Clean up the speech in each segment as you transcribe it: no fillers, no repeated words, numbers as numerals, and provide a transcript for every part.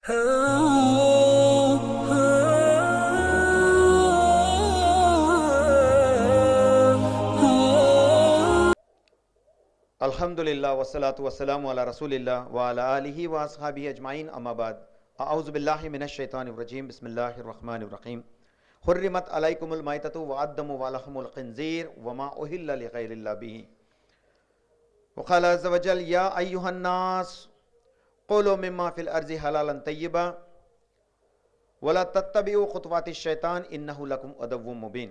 الحمدللہ والصلاة والسلام علی رسول اللہ وعلی آلہ واصحابہ اجمعین اما بعد اعوذ باللہ من الشیطان الرجیم بسم اللہ الرحمن الرحیم حرمت علیکم المیتۃ والدم ولحم الخنزیر وما اہل لغیر اللہ بہ وقال عز وجل یا ایہا الناس قولوا مما فی الارض حلالا طیبا ولا تتبعوا خطوات الشیطان انہ لکم عدو مبین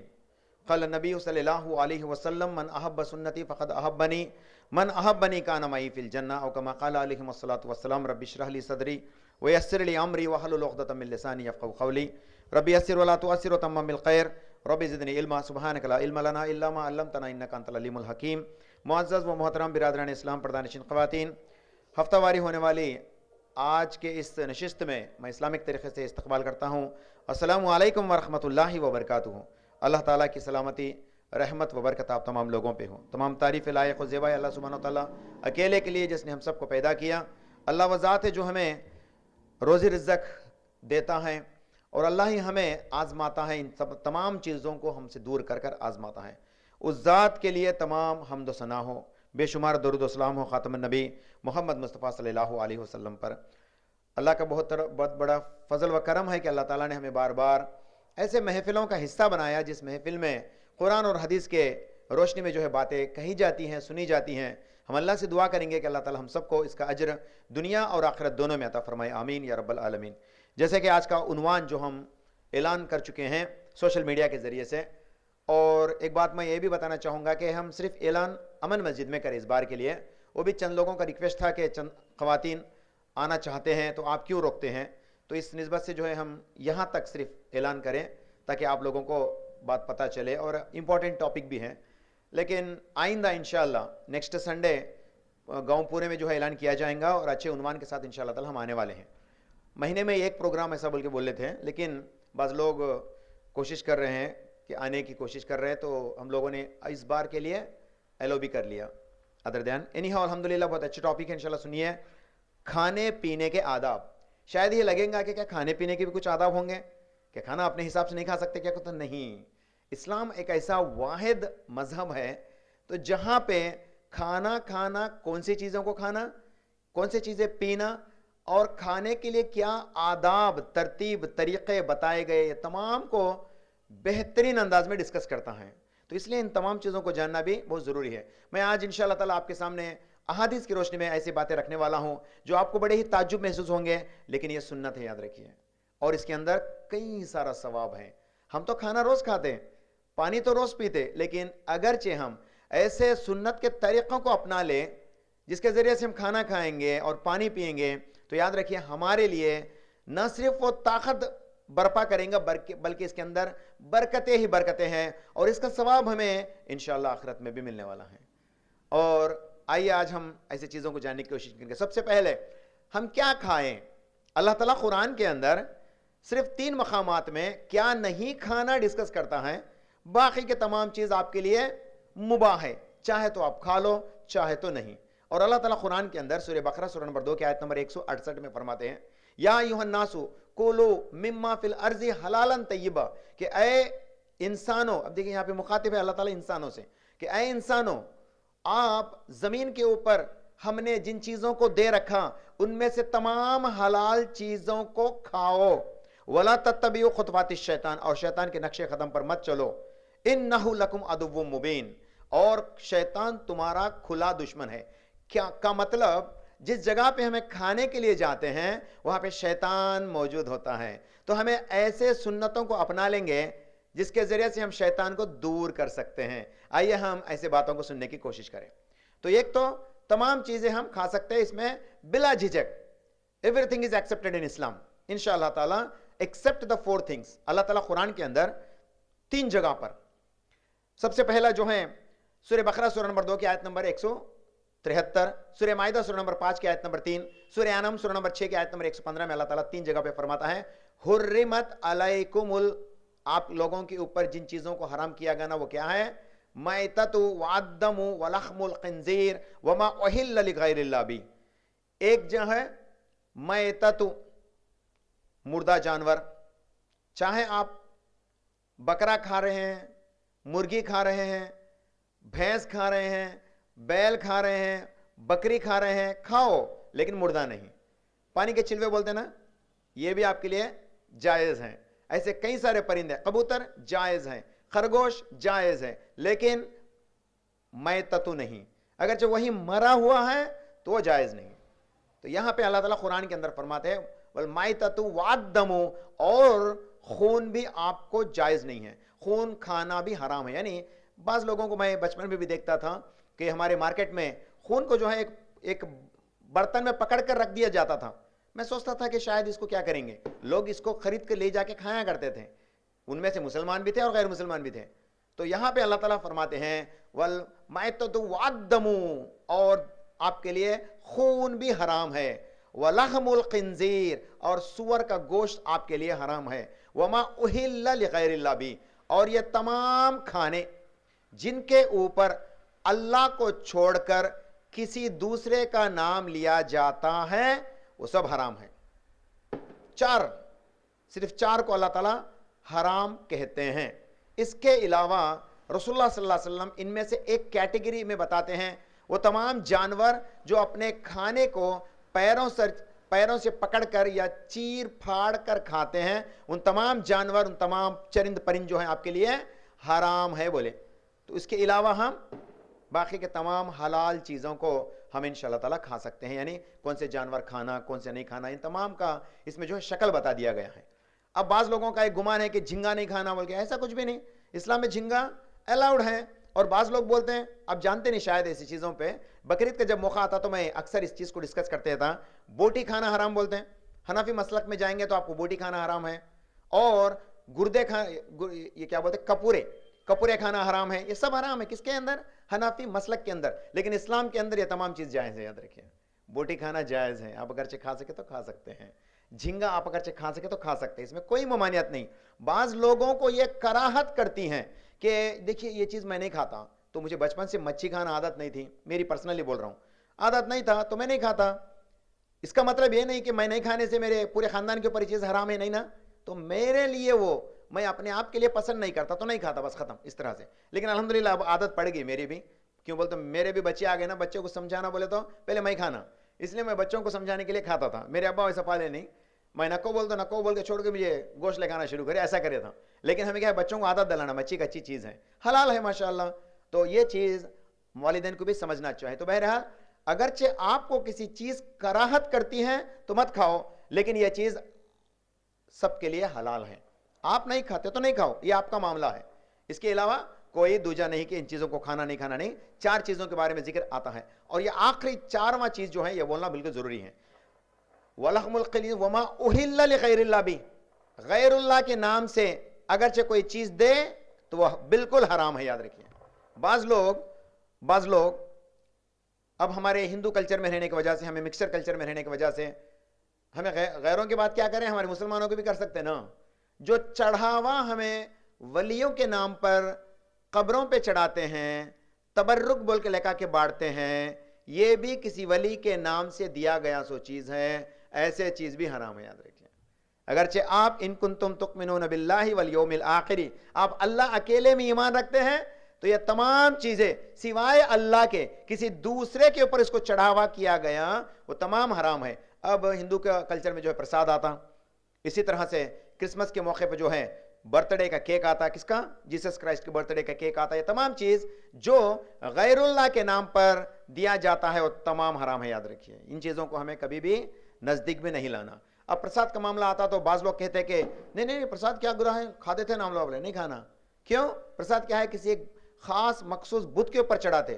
قال النبی صلی اللہ علیہ وسلم من احب سنتی فقد احبنی من احبنی کان معی فی الجنہ او کما قال علیہ الصلوۃ والسلام رب اشرح لی صدری ویسر لی امری واحلل عقدۃ من لسانی یفقهوا قولی رب یسر ولا تعسر وتمم بالخیر رب زدنی علما سبحانک لا علم لنا الا ما علمتنا انک انت العلیم الحکیم۔ معزز و محترم برادران اسلام، پردہ خواتین، ہفتہ واری ہونے والی آج کے اس نشست میں میں اسلامک طریقے سے استقبال کرتا ہوں۔ السلام علیکم ورحمۃ اللہ وبرکاتہ۔ اللہ تعالیٰ کی سلامتی، رحمت و برکت آپ تمام لوگوں پہ ہو۔ تمام تعریف لائق و زیبا اللہ سبحانہ و تعالیٰ اکیلے کے لیے جس نے ہم سب کو پیدا کیا۔ اللہ وہ ذات ہے جو ہمیں روزی رزق دیتا ہے، اور اللہ ہی ہمیں آزماتا ہے، ان تمام چیزوں کو ہم سے دور کر کر آزماتا ہے۔ اس ذات کے لیے تمام حمد و ثنا ہو، بے شمار درود و سلام ہو خاتم النبی محمد مصطفیٰ صلی اللہ علیہ وسلم پر۔ اللہ کا بہت بڑا فضل و کرم ہے کہ اللہ تعالیٰ نے ہمیں بار بار ایسے محفلوں کا حصہ بنایا جس محفل میں قرآن اور حدیث کے روشنی میں جو ہے باتیں کہی جاتی ہیں، سنی جاتی ہیں۔ ہم اللہ سے دعا کریں گے کہ اللہ تعالیٰ ہم سب کو اس کا اجر دنیا اور آخرت دونوں میں عطا فرمائے، آمین یا رب العالمین۔ جیسے کہ آج کا عنوان جو ہم اعلان کر چکے ہیں سوشل میڈیا کے ذریعے سے، اور ایک بات میں یہ بھی بتانا چاہوں گا کہ ہم صرف اعلان امن مسجد میں کریں اس بار کے لیے، وہ بھی چند لوگوں کا ریکویسٹ تھا کہ چند خواتین آنا چاہتے ہیں تو آپ کیوں روکتے ہیں، تو اس نسبت سے جو ہے ہم یہاں تک صرف اعلان کریں تاکہ آپ لوگوں کو بات پتہ چلے، اور امپورٹنٹ ٹاپک بھی ہیں۔ لیکن آئندہ انشاءاللہ نیکسٹ سنڈے گاؤں پورے میں جو ہے اعلان کیا جائے گا، اور اچھے عنوان کے ساتھ انشاءاللہ تعالی ہم آنے والے ہیں۔ مہینے میں ایک پروگرام ایسا بول کے بول لیتے ہیں، لیکن بعض لوگ کوشش کر رہے ہیں کہ آنے کی کوشش کر رہے ہیں، تو ہم لوگوں نے اس بار کے لیے ایلو بھی کر لیا۔ ادر دین اینی ہاؤ الحمدللہ بہت اچھا ٹاپک ہے، انشاءاللہ سنیے۔ کھانے پینے کے آداب۔ شاید یہ لگیں گا کہ کیا کھانے پینے کے بھی کچھ آداب ہوں گے، کہ کھانا اپنے حساب سے نہیں کھا سکتے کیا؟ تو نہیں، اسلام ایک ایسا واحد مذہب ہے تو جہاں پہ کھانا کھانا، کون سی چیزوں کو کھانا، کون سی چیزیں پینا، اور کھانے کے لیے کیا آداب، ترتیب، طریقے بتائے گئے، یہ تمام کو بہترین انداز میں ڈسکس کرتا ہے۔ تو اس لیے ان تمام چیزوں کو جاننا بھی بہت ضروری ہے۔ میں آج انشاءاللہ تعالیٰ آپ کے سامنے احادیث کی روشنی میں ایسی باتیں رکھنے والا ہوں جو آپ کو بڑے ہی تعجب محسوس ہوں گے، لیکن یہ سنت ہے، یاد رکھیے، اور اس کے اندر کئی سارا ثواب ہے۔ ہم تو کھانا روز کھاتے ہیں، پانی تو روز پیتے، لیکن اگرچہ ہم ایسے سنت کے طریقوں کو اپنا لیں جس کے ذریعے سے ہم کھانا کھائیں گے اور پانی پئیں گے، تو یاد رکھیے ہمارے لیے نہ صرف وہ طاقت برپا کریں گا بلکہ اس کے اندر برکتیں ہی برکتیں ہیں، اور اس کا ثواب ہمیں انشاءاللہ آخرت میں بھی ملنے والا ہے۔ اور آئیے آج ہم ایسی چیزوں کو جاننے کی کوشش کریں گے۔ سب سے پہلے ہم کیا کھائیں؟ اللہ تعالیٰ قرآن کے اندر صرف 3 مقامات میں کیا نہیں کھانا ڈسکس کرتا ہے، باقی کے تمام چیز آپ کے لیے مباح ہے، چاہے تو آپ کھا لو چاہے تو نہیں۔ اور اللہ تعالیٰ قرآن کے اندر سورہ بقرہ سورہ نمبر 2 کی آیت نمبر 168 میں فرماتے ہیں، یا ایھا الناس کولوا مما فی الارض حلالا طیبا، کہ اے انسانوں، اب دیکھیں یہاں پہ مخاطب ہے اللہ تعالیٰ انسانوں سے، کہ اے انسانوں، آپ زمین کے اوپر ہم نے جن چیزوں کو دے رکھا ان میں سے تمام حلال چیزوں کو کھاؤ، ولا تتبعوا خطوات الشیطان، اور شیطان کے نقش قدم پر مت چلو، انہ لکم عدو مبین، اور شیطان تمہارا کھلا دشمن ہے۔ کیا کا مطلب جس جگہ پہ ہمیں کھانے کے لیے جاتے ہیں وہاں پہ شیطان موجود ہوتا ہے، تو ہمیں ایسے سنتوں کو اپنا لیں گے جس کے ذریعے سے ہم شیطان کو دور کر سکتے ہیں۔ آئیے ہم ایسے باتوں کو سننے کی کوشش کریں۔ تو ایک تو تمام چیزیں ہم کھا سکتے ہیں، اس میں بلا جھجک، ایوری تھنگ از ایکسیپٹیڈ ان اسلام انشاءاللہ تعالیٰ، ایکسپٹ دا 4 تھنگس۔ اللہ تعالیٰ قرآن کے اندر 3 جگہ پر، سب سے پہلا جو ہے سورہ بقرہ سورہ نمبر 2 کی آیت نمبر 173، سورہ مائدہ سورہ نمبر 5 کی آیت نمبر 3، سورہ انعام سورہ نمبر 6 کی آیت نمبر 115 میں اللہ تعالیٰ 3 جگہ پہ فرماتا ہے، حرمت علیکم آپ لوگوں کے اوپر جن چیزوں کو حرام کیا گیا نا وہ کیا ہے؟ میتۃ والدم ولحم الخنزیر وما اہل لغیر اللہ بہ۔ ایک جو ہے میتۃ، مردہ جانور، چاہے آپ بکرا کھا رہے ہیں، مرغی کھا رہے ہیں، بھینس کھا رہے ہیں، بیل کھا رہے ہیں، بکری کھا رہے ہیں، کھاؤ لیکن مردہ نہیں. پانی کے چلوے بولتے ہیں نا، یہ بھی آپ کے لیے جائز ہیں. ایسے کئی سارے پرندے، کبوتر جائز ہیں، خرگوش جائز ہے، لیکن میتتو نہیں. اگرچہ وہی مرا ہوا ہے تو وہ جائز نہیں. تو یہاں پہ اللہ تعالیٰ قرآن کے اندر فرماتے ہیں والمیتتو والدم، اور خون بھی آپ کو جائز نہیں ہے، خون کھانا بھی حرام ہے. یعنی بعض لوگوں کو میں بچپن میں بھی دیکھتا تھا کہ ہمارے مارکیٹ میں خون کو جو ہے ایک برتن میں پکڑ کر رکھ دیا جاتا تھا. میں سوچتا تھا کہ شاید اس کو کیا کریں گے. لوگ اس کو خرید کے لے جا کے کھایا کرتے تھے، ان میں سے مسلمان بھی تھے اور غیر مسلمان بھی تھے. تو یہاں پہ اللہ تعالیٰ فرماتے ہیں والمیتۃ والدم، اور آپ کے لیے خون بھی حرام ہے، ولحم الخنزیر، اور سور کا گوشت آپ کے لیے حرام ہے، وما اہل لغیر اللہ بھی، اور یہ تمام کھانے جن کے اوپر اللہ کو چھوڑ کر کسی دوسرے کا نام لیا جاتا ہے وہ سب حرام ہے. صرف چار کو اللہ تعالیٰ حرام کہتے ہیں. اس کے علاوہ رسول اللہ صلی اللہ علیہ وسلم ان میں سے ایک کیٹیگری میں بتاتے ہیں، وہ تمام جانور جو اپنے کھانے کو پیروں سے پکڑ کر یا چیر پھاڑ کر کھاتے ہیں، ان تمام جانور، ان تمام چرند پرند جو ہیں آپ کے لیے حرام ہے بولے. تو اس کے علاوہ ہم باقی کے تمام حلال چیزوں کو ہم انشاءاللہ تعالیٰ کھا سکتے ہیں. یعنی کون سے جانور کھانا، کون سے نہیں کھانا، ان تمام کا اس میں جو ہے شکل بتا دیا گیا ہے. اب بعض لوگوں کا ایک گمان ہے کہ جھنگا نہیں کھانا بول کے، ایسا کچھ بھی نہیں. اسلام میں جھنگا الاؤڈ ہے. اور بعض لوگ بولتے ہیں، اب جانتے نہیں شاید ایسی چیزوں پہ، بقرعید کا جب موقع آتا تو میں اکثر اس چیز کو ڈسکس کرتے تھا. بوٹی کھانا حرام بولتے ہیں. حنفی مسلک میں جائیں گے تو آپ کو بوٹی کھانا حرام ہے، اور گردے یہ کیا بولتے ہیں، کپورے کھانا حرام ہے. یہ سب حرام ہے کس کے اندر؟ حنفی مسلک کے اندر. لیکن اسلام کے اندر یہ تمام چیز جائز ہے. یاد رکھیے، بوٹی کھانا جائز ہے، آپ اگرچہ کھا سکے تو کھا سکتے ہیں. جھینگا آپ اگرچہ کھا سکے تو کھا سکتے ہیں، اس میں کوئی ممانعت نہیں. بعض لوگوں کو یہ کراہت کرتی ہیں کہ دیکھیے یہ چیز میں نہیں کھاتا، تو مجھے بچپن سے مچھی کھانا عادت نہیں تھی، میری پرسنلی بول رہا ہوں، عادت نہیں تھا تو میں نہیں کھاتا. اس کا مطلب یہ نہیں کہ میں نہیں کھانے سے میرے پورے خاندان کے اوپر یہ چیز حرام ہے، نہیں نا. تو میرے لیے میں اپنے آپ کے لیے پسند نہیں کرتا تو نہیں کھاتا، بس ختم اس طرح سے. لیکن الحمدللہ اب عادت پڑ گئی میری بھی. کیوں بولتے میرے بھی بچے آ گئے نا، بچوں کو سمجھانا بولے تو پہلے میں کھانا، اس لیے میں بچوں کو سمجھانے کے لیے کھاتا تھا. میرے ابا ویسا پالے نہیں، میں نکو بول کے چھوڑ کے مجھے گوشت لے کھانا شروع کرے، ایسا کرے تھا. لیکن ہمیں کیا ہے، بچوں کو عادت دلانا، مچھی کا اچھی چیز ہے، حلال ہے ماشاءاللہ. تو یہ چیز والدین کو بھی سمجھنا چاہیے. تو بہرحال اگرچہ آپ کو کسی چیز کراہت کرتی ہیں تو مت کھاؤ، لیکن یہ چیز سب کے لیے حلال ہے. آپ نہیں کھاتے تو نہیں کھاؤ، یہ آپ کا معاملہ ہے. اس کے علاوہ کوئی دوجا نہیں کہ ان چیزوں کو کھانا نہیں کھانا نہیں. چار چیزوں کے بارے میں ذکر آتا ہے، اور یہ آخری چارواں چیز جو ہے یہ بولنا بالکل ضروری ہے. وَلَحْمُ الْخِنزِيرِ وَمَا أُهِلَّ لِغَيْرِ اللَّهِ بِهِ، غیر اللہ کے نام سے اگرچہ کوئی چیز دے تو وہ بالکل حرام ہے. یاد رکھیے، بعض لوگ اب ہمارے ہندو کلچر میں رہنے کی وجہ سے، ہمیں مکسر کلچر میں رہنے کی وجہ سے ہمیں غیروں کی بات کیا کریں، ہمارے مسلمانوں کی بھی کر سکتے ہیں نا. جو چڑھاوا ہمیں ولیوں کے نام پر قبروں پہ چڑھاتے ہیں، تبرک بول کے لکا کے بانٹتے ہیں، یہ بھی کسی ولی کے نام سے دیا گیا سو چیز ہے. ایسے چیز بھی حرام ہے. یاد رکھیں، اگرچہ آپ ان کنتم تؤمنون باللہ والیوم الآخر، آپ اللہ اکیلے میں ایمان رکھتے ہیں، تو یہ تمام چیزیں سوائے اللہ کے کسی دوسرے کے اوپر اس کو چڑھاوا کیا گیا وہ تمام حرام ہے. اب ہندو کا کلچر میں جو ہے پرساد آتا، اسی طرح سے کرسمس کے موقع پہ جو ہے برتھ ڈے کا کیک آتا، کس کا؟ جیسس کرائسٹ کے برتھ ڈے کا کیک آتا. یہ تمام چیز جو غیر اللہ کے نام پر دیا جاتا ہے وہ تمام حرام ہے. یاد رکھیے، ان چیزوں کو ہمیں کبھی بھی نزدیک میں نہیں لانا. اب پرساد کا معاملہ آتا تو بعض لوگ کہتے ہیں کہ نہیں پرساد کیا گناہ ہے، کھاتے تھے نام لوگ نہیں کھانا. کیوں؟ پرساد کیا ہے، کسی ایک خاص مخصوص بت کے اوپر چڑھاتے،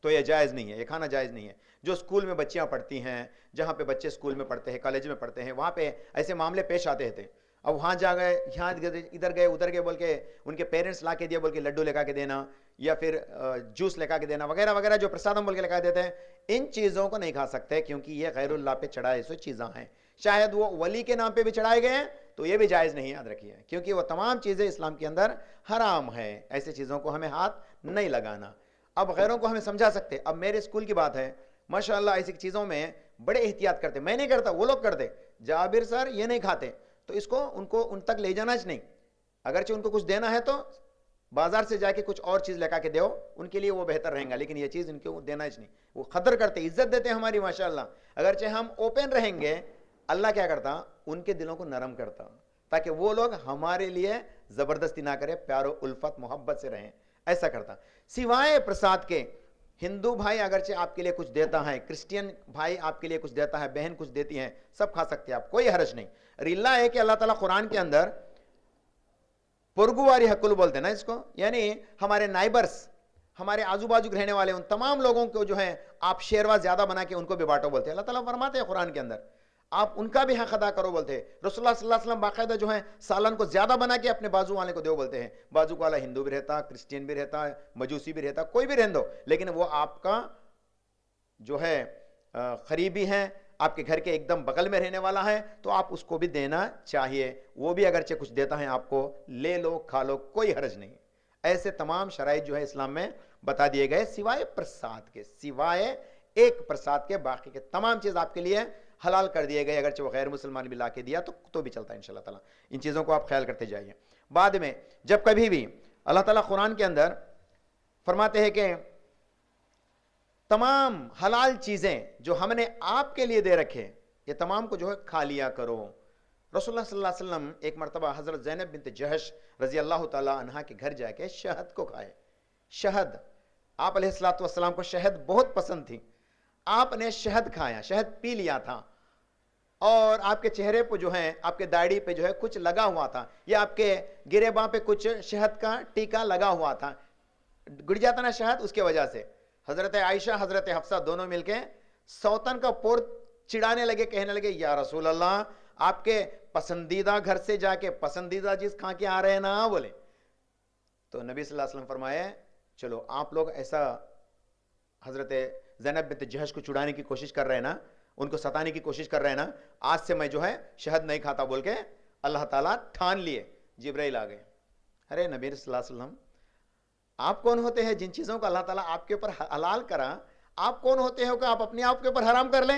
تو یہ جائز نہیں ہے، یہ کھانا جائز نہیں ہے. جو اسکول میں بچیاں پڑھتی ہیں، جہاں پہ بچے اسکول میں پڑھتے ہیں، کالج میں پڑھتے ہیں، وہاں پہ ایسے معاملے پیش آتے تھے. اب وہاں جا گئے، یہاں ادھر گئے ادھر گئے بول کے ان کے پیرنٹس لا کے دیا بول کے لڈو لے کے دینا، یا پھر جوس لے کے دینا وغیرہ وغیرہ، جو پرسادم بول کے لگا دیتے ہیں. ان چیزوں کو نہیں کھا سکتے کیونکہ یہ غیر اللہ پہ چڑھائے سو چیزاں ہیں. شاید وہ ولی کے نام پہ بھی چڑھائے گئے ہیں تو یہ بھی جائز نہیں. یاد رکھیے، کیونکہ وہ تمام چیزیں اسلام کے اندر حرام ہے. ایسے چیزوں کو ہمیں ہاتھ نہیں لگانا. اب غیروں کو ہمیں سمجھا سکتے. اب میرے اسکول کی بات ہے، ماشاءاللہ ایسی چیزوں میں بڑے احتیاط کرتے. میں نہیں کرتا, وہ لوگ کرتے. جابر سر یہ نہیں کھاتے, تو اس کو ان تک لے جانا نہیں. اگرچہ ان کو کچھ دینا ہے تو بازار سے جا کے کچھ اور چیز لگا کے دیو, ان کے لیے وہ بہتر رہیں گا, لیکن یہ چیز ان کو دینا نہیں. وہ قدر کرتے, عزت دیتے ہماری ماشاءاللہ. اگرچہ ہم اوپن رہیں گے, اللہ کیا کرتا, ان کے دلوں کو نرم کرتا, تاکہ وہ لوگ ہمارے لیے زبردستی نہ کرے, پیار و الفت محبت سے رہیں, ایسا کرتا. سوائے پرساد کے, ہندو بھائی اگرچہ آپ کے لیے کچھ دیتا ہے, کرسچین بھائی آپ کے لیے کچھ دیتا ہے, بہن کچھ دیتی ہیں, سب کھا سکتے ہیں آپ, کوئی حرج نہیں. ریلا ہے کہ اللہ تعالیٰ قرآن کے اندر پرگواری حقل بولتے ہیں نا اس کو, یعنی ہمارے نائبرز, ہمارے آزو بازو رہنے والے ان تمام لوگوں کو جو ہے آپ شیروا زیادہ بنا کے ان کو بھی بانٹو بولتے ہیں. اللہ تعالیٰ فرماتے ہیں قرآن کے اندر آپ ان کا بھی حق ادا کرو بولتے ہیں. رسول اللہ صلی اللہ علیہ وسلم باقاعدہ جو ہے سالن کو زیادہ بنا کے اپنے بازو والے کو دیو بولتے ہیں. بازو والا ہندو بھی رہتا, کرسچین بھی رہتا, مجوسی بھی رہتا, کوئی بھی رہن دو, لیکن وہ آپ کا جو ہے قریبی ہے, آپ کے گھر کے ایک دم بغل میں رہنے والا ہے, تو آپ اس کو بھی دینا چاہیے. وہ بھی اگرچہ کچھ دیتا ہے آپ کو, لے لو کھا لو, کوئی حرج نہیں. ایسے تمام شرائط جو ہے اسلام میں بتا دیے گئے, سوائے پرساد کے, سوائے ایک پرساد کے, باقی کے تمام چیز آپ کے لیے حلال کر دیے گئے. اگرچہ وہ غیر مسلمان بھی لا کے دیا تو بھی چلتا ہے انشاءاللہ تعالیٰ. ان چیزوں کو آپ خیال کرتے جائیے. بعد میں جب کبھی بھی اللہ تعالیٰ قرآن کے اندر فرماتے ہیں کہ تمام حلال چیزیں جو ہم نے آپ کے لیے دے رکھے, یہ تمام کو جو ہے کھا لیا کرو. رسول اللہ صلی اللہ علیہ وسلم ایک مرتبہ حضرت زینب بنت جہش رضی اللہ تعالیٰ عنہا کے گھر جا کے شہد کو کھائے. شہد, آپ علیہ الصلوۃ والسلام کو شہد بہت پسند تھی. آپ نے شہد کھایا, شہد پی لیا تھا, اور آپ کے چہرے پہ جو ہے, آپ کے داڑھی پہ جو ہے کچھ لگا ہوا تھا, یا آپ کے گریباں پہ کچھ شہد کا ٹیکا لگا ہوا تھا, گر جاتا نا شہد, اس کے وجہ سے حضرت عائشہ حضرت حفصہ دونوں مل کے سوتن کا پور چڑانے لگے, کہنے لگے یا رسول اللہ آپ کے پسندیدہ گھر سے جا کے پسندیدہ چیز کھا کے آ رہے ہیں نا, بولے. تو نبی صلی اللہ علیہ وسلم فرمائے چلو آپ لوگ ایسا حضرت زینب بنت جہش کو چڑانے کی کوشش کر رہے ہیں نا, ان کو ستانے کی کوشش کر رہے ہیں نا, آج سے میں جو ہے شہد نہیں کھاتا بول کے اللہ تعالیٰ ٹھان لیے. جبرائیل آ گئے, ارے نبی صلی اللہ علیہ وسلم آپ کون ہوتے ہیں جن چیزوں کو اللہ تعالیٰ آپ کے اوپر حلال کرا, آپ کون ہوتے ہیں کہ آپ اپنے آپ کے اوپر حرام کر لیں؟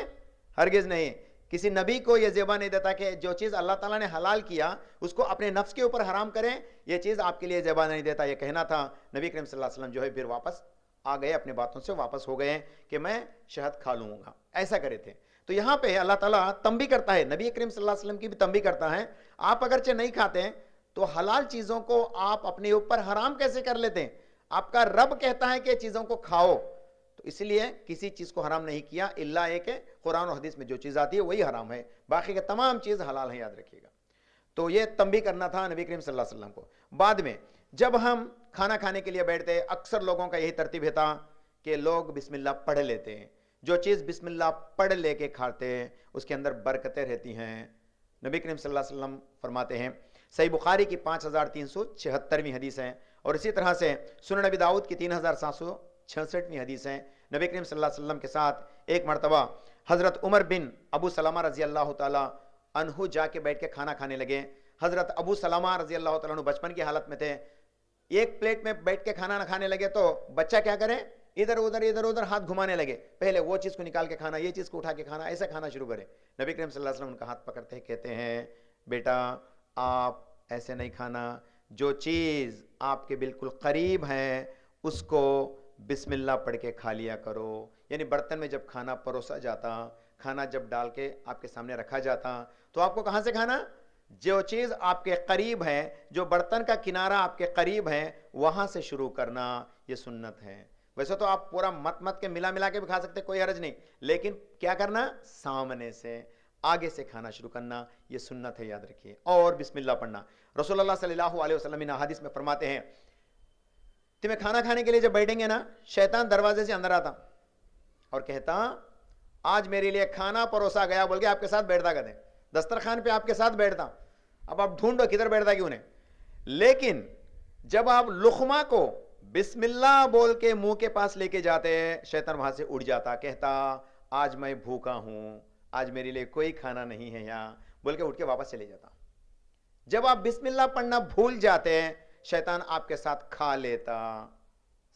ہرگز نہیں. کسی نبی کو یہ زیبا نہیں دیتا کہ جو چیز اللہ تعالیٰ نے حلال کیا اس کو اپنے نفس کے اوپر حرام کریں, یہ چیز آپ کے لیے زیبا نہیں دیتا. یہ کہنا تھا. نبی کریم صلی اللہ علیہ وسلم جو ہے پھر واپس آ گئے, اپنے باتوں سے واپس ہو گئے کہ میں شہد کھا لوں گا, ایسا کرے تھے. تو یہاں پہ اللہ تعالیٰ تنبیہ کرتا ہے, نبی کریم صلی اللہ علیہ وسلم کی بھی تنبیہ کرتا ہے, آپ اگرچہ نہیں کھاتے ہیں تو حلال چیزوں کو آپ اپنے اوپر حرام کیسے کر لیتے ہیں؟ آپ کا رب کہتا ہے کہ چیزوں کو کھاؤ, تو اس لیے کسی چیز کو حرام نہیں کیا الا یہ کہ قرآن و حدیث میں جو چیز آتی ہے وہی حرام ہے, باقی کے تمام چیز حلال ہیں, یاد رکھیے گا. تو یہ تنبیہ کرنا تھا نبی کریم صلی اللہ علیہ وسلم کو. بعد میں جب ہم کھانا کھانے کے لیے بیٹھتے, اکثر لوگوں کا یہی ترتیب تھا کہ لوگ بسم اللہ پڑھ لیتے ہیں. جو چیز بسم اللہ پڑھ لے کے کھاتے ہیں اس کے اندر برکتیں رہتی ہیں. نبی کریم صلی اللہ علیہ وسلم فرماتے ہیں, صحیح بخاری کی 5376ویں حدیث ہے, اور اسی طرح سے سنن نبی داؤد کی 3766ویں حدیث ہے. نبی کریم صلی اللہ علیہ وسلم کے ساتھ ایک مرتبہ حضرت عمر بن ابو سلمہ رضی اللہ تعالیٰ عنہ جا کے بیٹھ کے کھانا کھانے لگے. حضرت ابو سلمہ رضی اللہ تعالیٰ عنہ بچپن کی حالت میں تھے, ایک پلیٹ میں بیٹھ کے کھانا نہ کھانے لگے تو بچہ کیا کرے, ادھر ادھر ہاتھ گھمانے لگے, پہلے وہ چیز کو نکال کے کھانا, یہ چیز کو اٹھا کے کھانا, ایسا کھانا شروع کرے. نبی کریم صلی اللہ علیہ وسلم ان کا ہاتھ پکڑتے ہیں, کہتے ہیں بیٹا آپ ایسے نہیں کھانا, جو چیز آپ کے بالکل قریب ہے اس کو بسم اللہ پڑھ کے کھا لیا کرو. یعنی برتن میں جب کھانا پروسا جاتا, کھانا جب ڈال کے آپ کے سامنے رکھا جاتا, تو آپ کو کہاں سے کھانا, جو چیز آپ کے قریب ہے, جو برتن کا کنارہ آپ کے قریب ہے وہاں سے شروع کرنا, یہ سنت ہے. ویسے تو آپ پورا مت کے ملا کے بھی کھا سکتے, کوئی حرج نہیں, لیکن کیا کرنا, سامنے سے آگے سے کھانا شروع کرنا, یہ سنت ہے, یاد رکھیے. اور بسم اللہ پڑھنا. رسول اللہ صلی اللہ علیہ وسلم ان حدیث میں فرماتے ہیں, تمہیں کھانا کھانے کے لیے جب بیٹھیں گے نا, شیطان دروازے سے اندر آتا اور کہتا آج میرے لیے کھانا پروسا گیا بول کے آپ کے ساتھ بیٹھتا, کہتے دسترخوان پہ آپ کے ساتھ بیٹھتا. اب آپ ڈھونڈو کدھر بیٹھتا کیوں نہیں, لیکن جب آپ لقمہ کو بسم اللہ بول کے منہ کے پاس لے کے جاتے, شیطان وہاں سے اڑ جاتا, کہتا آج میں بھوکا ہوں, آج میرے لیے کوئی کھانا نہیں ہے یہاں بول کے اٹھ کے واپس چلے جاتا. جب آپ بسم اللہ پڑھنا بھول جاتے شیطان آپ کے ساتھ کھا لیتا.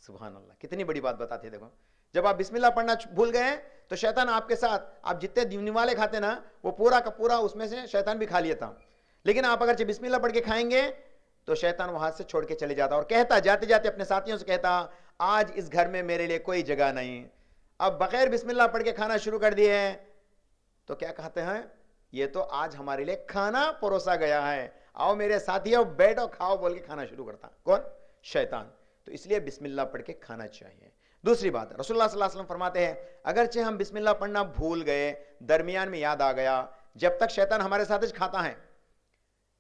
سبحان اللہ, کتنی بڑی بات بتاتے. دیکھو, جب آپ بسم اللہ پڑھنا بھول گئے تو شیطان آپ کے ساتھ، آپ جتنے نوالے کھاتے نا وہ پورا کا پورا اس میں سے شیطان بھی کھا لیا تھا، لیکن آپ اگرچہ بسم اللہ پڑھ کے کھائیں گے تو شیطان وہاں سے چھوڑ کے چلے جاتا اور کہتا جاتے جاتے اپنے ساتھیوں سے کہتا آج اس گھر میں میرے لیے کوئی جگہ نہیں. اب بغیر بسم اللہ پڑھ کے کھانا شروع کر دیے ہیں تو کیا کہتے ہیں، یہ تو آج ہمارے لیے کھانا پروسا گیا ہے، آؤ میرے ساتھیوں بیٹھو کھاؤ بول کے کھانا شروع کرتا. کون؟ شیطان. تو اس لیے بسم اللہ پڑھ کے کھانا چاہیے. دوسری بات، رسول اللہ صلی اللہ علیہ وسلم فرماتے ہیں اگرچہ ہم بسم اللہ پڑھنا بھول گئے، درمیان میں یاد آ گیا، جب تک شیطان ہمارے ساتھ کھاتا ہے.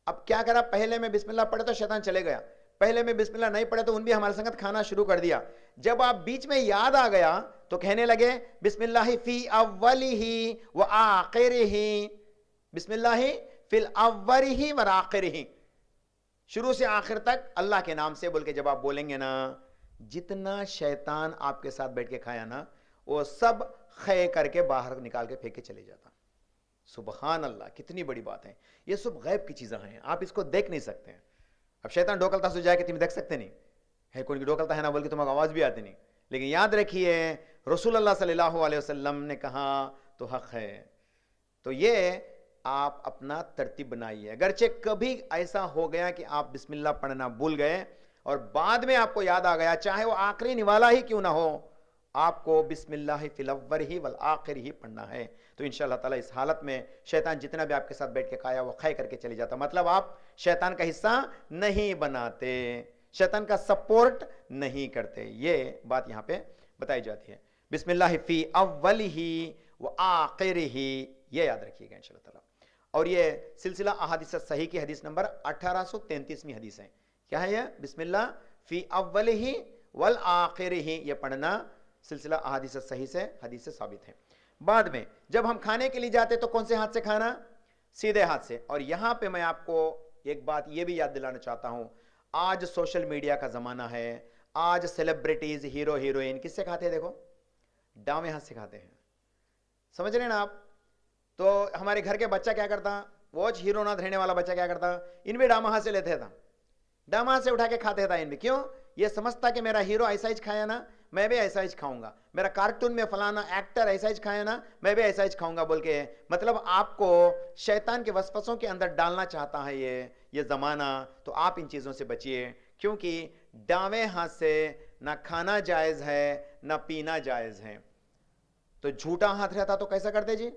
اب کیا کرا، پہلے میں بسم اللہ پڑھے تو شیطان چلے گیا، پہلے میں بسم اللہ نہیں پڑھے تو ان بھی ہمارے سنگت کھانا شروع کر دیا. جب آپ بیچ میں یاد آ گیا تو کہنے لگے بسم اللہ فی اولہ و آخرہ، بسم اللہ فی الاولہ و آخرہ، شروع سے آخر تک اللہ کے نام سے بول کے جب آپ بولیں گے نا، جتنا شیطان آپ کے ساتھ بیٹھ کے کھایا نا وہ سب خے کر کے باہر نکال کے پھینک کے چلے جاتا. سبحان اللہ، کتنی بڑی بات ہے. یہ سب غیب کی چیزیں ہیں، آپ اس کو دیکھ نہیں سکتے ہیں. اب شیطان ڈوکلتا سو جائے کہ تم دیکھ سکتے نہیں ہے، کوئی ڈوکلتا ہے نا بول کے تمہیں آواز بھی آتی نہیں، لیکن یاد رکھیے رسول اللہ صلی اللہ علیہ وسلم نے کہا تو حق ہے. تو یہ آپ اپنا ترتیب بنائیے. اگرچہ کبھی ایسا ہو گیا کہ آپ بسم اللہ پڑھنا بھول گئے اور بعد میں آپ کو یاد آ گیا، چاہے وہ آخری نوالا ہی کیوں نہ ہو، آپ کو بسم اللہ فی الاول ہی والآخر ہی پڑھنا ہے. تو انشاءاللہ تعالیٰ اس حالت میں شیطان جتنا بھی آپ کے ساتھ بیٹھ کے کھایا وہ کھائے کر کے چلی جاتا. مطلب آپ شیطان کا حصہ نہیں بناتے، شیطان کا سپورٹ نہیں کرتے. یہ بات یہاں پہ بتائی جاتی ہے. بسم اللہ فی اولہ وآخرہ، یہ یاد رکھیے گا انشاءاللہ تعالیٰ. اور یہ سلسلہ احادیث صحیح کی حدیث نمبر 1833 حدیث ہے. کیا ہے یہ؟ بسم اللہ فی اولہ والآخرہ، یہ پڑھنا سلسلہ احادیث صحیح سے حدیث سے ثابت ہے. بعد میں جب ہم کھانے کے لیے جاتے تو کون سے ہاتھ سے کھانا؟ سیدھے ہاتھ سے. اور یہاں پہ میں آپ کو ایک بات یہ بھی یاد دلانا چاہتا ہوں، آج سوشل میڈیا کا زمانہ ہے، آج سیلیبریٹیز ہیرو ہیروئن کس سے کھاتے ہیں؟ دیکھو دائیں ہاتھ سے کھاتے ہیں. سمجھ رہے ہیں نا آپ؟ تو ہمارے گھر کے بچہ کیا کرتا، واچ ہیرو نہ رہنے والا بچہ کیا کرتا، ان بھی ڈاما ہاتھ سے لیتے تھا، ڈاما ہاتھ سے اٹھا کے کھاتے تھا. ان بھی کیوں؟ یہ سمجھتا کہ میرا ہیرو ایسا ہی کھایا نا میں بھی ایسا ہی کھاؤں گا، میرا کارٹون میں فلانا ایکٹر ایسا ہی کھایا نا میں بھی ایسا ہی کھاؤں گا بول کے. مطلب آپ کو شیطان کے وسوسوں کے اندر ڈالنا چاہتا ہے یہ زمانہ. تو آپ ان چیزوں سے بچیے، کیونکہ دائیں ہاتھ سے نہ کھانا جائز ہے نہ پینا جائز ہے. تو جھوٹا ہاتھ رہتا تو کیسا کرتے جی؟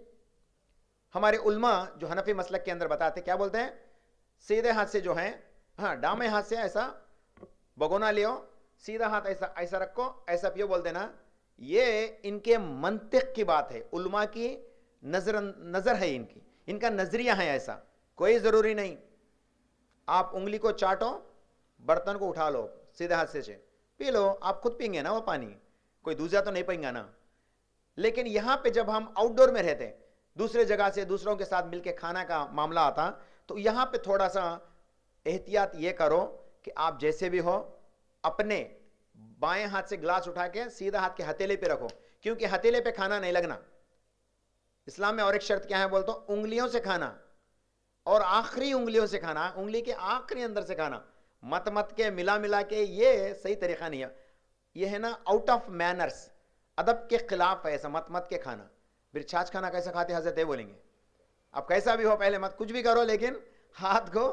ہمارے علماء جو حنفی مسلک کے اندر بتاتے کیا بولتے ہیں؟ سیدھے ہاتھ سے جو ہے، ہاں دائیں ہاتھ سے ایسا بگونا لیو، سیدھا ہاتھ ایسا ایسا رکھو، ایسا پیو بولتے نا. یہ ان کے منطق کی بات ہے، علماء کی نظر ہے، ان کا نظریہ ہے. ایسا کوئی ضروری نہیں. آپ انگلی کو چاٹو، برتن کو اٹھا لو، سیدھے ہاتھ سے پی لو، آپ خود پئیں گے نا وہ پانی، کوئی دوسرا تو نہیں پئیں گا نا. لیکن یہاں پہ جب ہم آؤٹ ڈور میں رہتے، دوسرے جگہ سے دوسروں کے ساتھ مل کے کھانا کا معاملہ آتا، تو یہاں پہ تھوڑا سا احتیاط یہ کرو کہ آپ جیسے بھی ہو اپنے بائیں ہاتھ سے گلاس اٹھا کے سیدھا ہاتھ کے ہتھیلے پہ رکھو، کیونکہ ہتھیلے پہ کھانا نہیں لگنا. اسلام میں اور ایک شرط کیا ہے بولتا ہوں، انگلیوں سے کھانا اور آخری انگلیوں سے کھانا، انگلی کے آخری اندر سے کھانا، مت کے ملا کے. یہ صحیح طریقہ نہیں ہے، یہ ہے نا آؤٹ آف مینرز، ادب کے خلاف ہے ایسا مت کے کھانا. پھر چھاچ کھانا کیسا کھاتے حضرت یہ بولیں گے. اب کیسا بھی ہو پہلے مت کچھ بھی کرو لیکن ہاتھ کو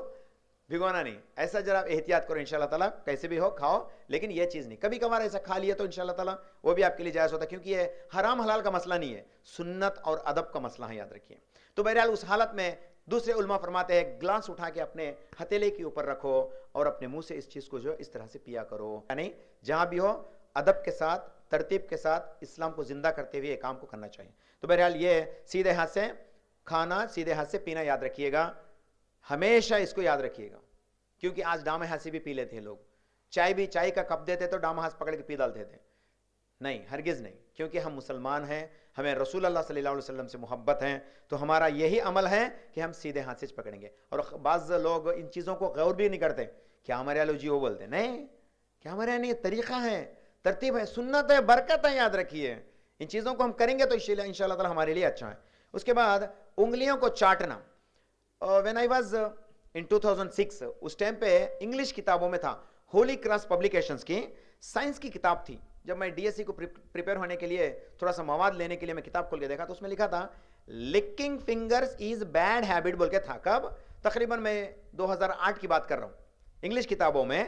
بھگونا نہیں. ایسا ذرا احتیاط کرو انشاءاللہ تعالیٰ، کیسے بھی ہو کھاؤ لیکن یہ چیز نہیں. کبھی کبھار ایسا کھا لیا تو انشاءاللہ تعالیٰ وہ بھی آپ کے لیے جائز ہوتا ہے، کیونکہ یہ حرام حلال کا مسئلہ نہیں ہے، سنت اور ادب کا مسئلہ ہے، یاد رکھیے. تو بہرحال اس حالت میں دوسرے علماء فرماتے ہیں گلاس اٹھا کے اپنے ہتھیلے کے اوپر رکھو اور اپنے منہ سے اس چیز کو جو اس طرح سے پیا کرو. یعنی جہاں بھی ہو ادب کے ساتھ، ترتیب کے ساتھ، اسلام کو زندہ کرتے ہوئے یہ کام کو کرنا چاہیے. تو بہرحال یہ سیدھے ہاتھ سے کھانا، سیدھے ہاتھ سے پینا یاد رکھیے گا، ہمیشہ اس کو یاد رکھیے گا. کیونکہ آج دامے ہاتھ سے بھی پی لیتے ہیں لوگ، چائے کا کپ دیتے تو ڈامہ ہاتھ پکڑ کے پی ڈالتے تھے. نہیں، ہرگز نہیں، کیونکہ ہم مسلمان ہیں، ہمیں رسول اللہ صلی اللہ علیہ وسلم سے محبت ہے، تو ہمارا یہی عمل ہے کہ ہم سیدھے ہاتھ سے پکڑیں گے. اور بعض لوگ ان چیزوں کو غور بھی نہیں کرتے، کیا ہمارے یہاں جی وہ بولتے ہیں، نہیں، کیا ہمارے یہاں یہ طریقہ ہے، ترتیب ہے، سنت ہے، برکت ہے. یاد رکھیے ان چیزوں کو ہم کریں گے تو انشاءاللہ تعالی ہمارے لیے اچھا ہے. اس کے بعد انگلیوں کو چاٹنا. when I was in 2006 اس ٹائم پہ انگلش کتابوں میں تھا، ہولی کراس پبلیکیشنز کی سائنس کی کتاب تھی، جب میں DSC کو پریپیئر ہونے کے لیے تھوڑا سا مواد لینے کے لیے میں کتاب کھول کے دیکھا تو اس میں لکھا تھا looking fingers is bad habit بول کے تھا. کب؟ تقریباً میں 2008 کی بات کر رہا ہوں. انگلش کتابوں میں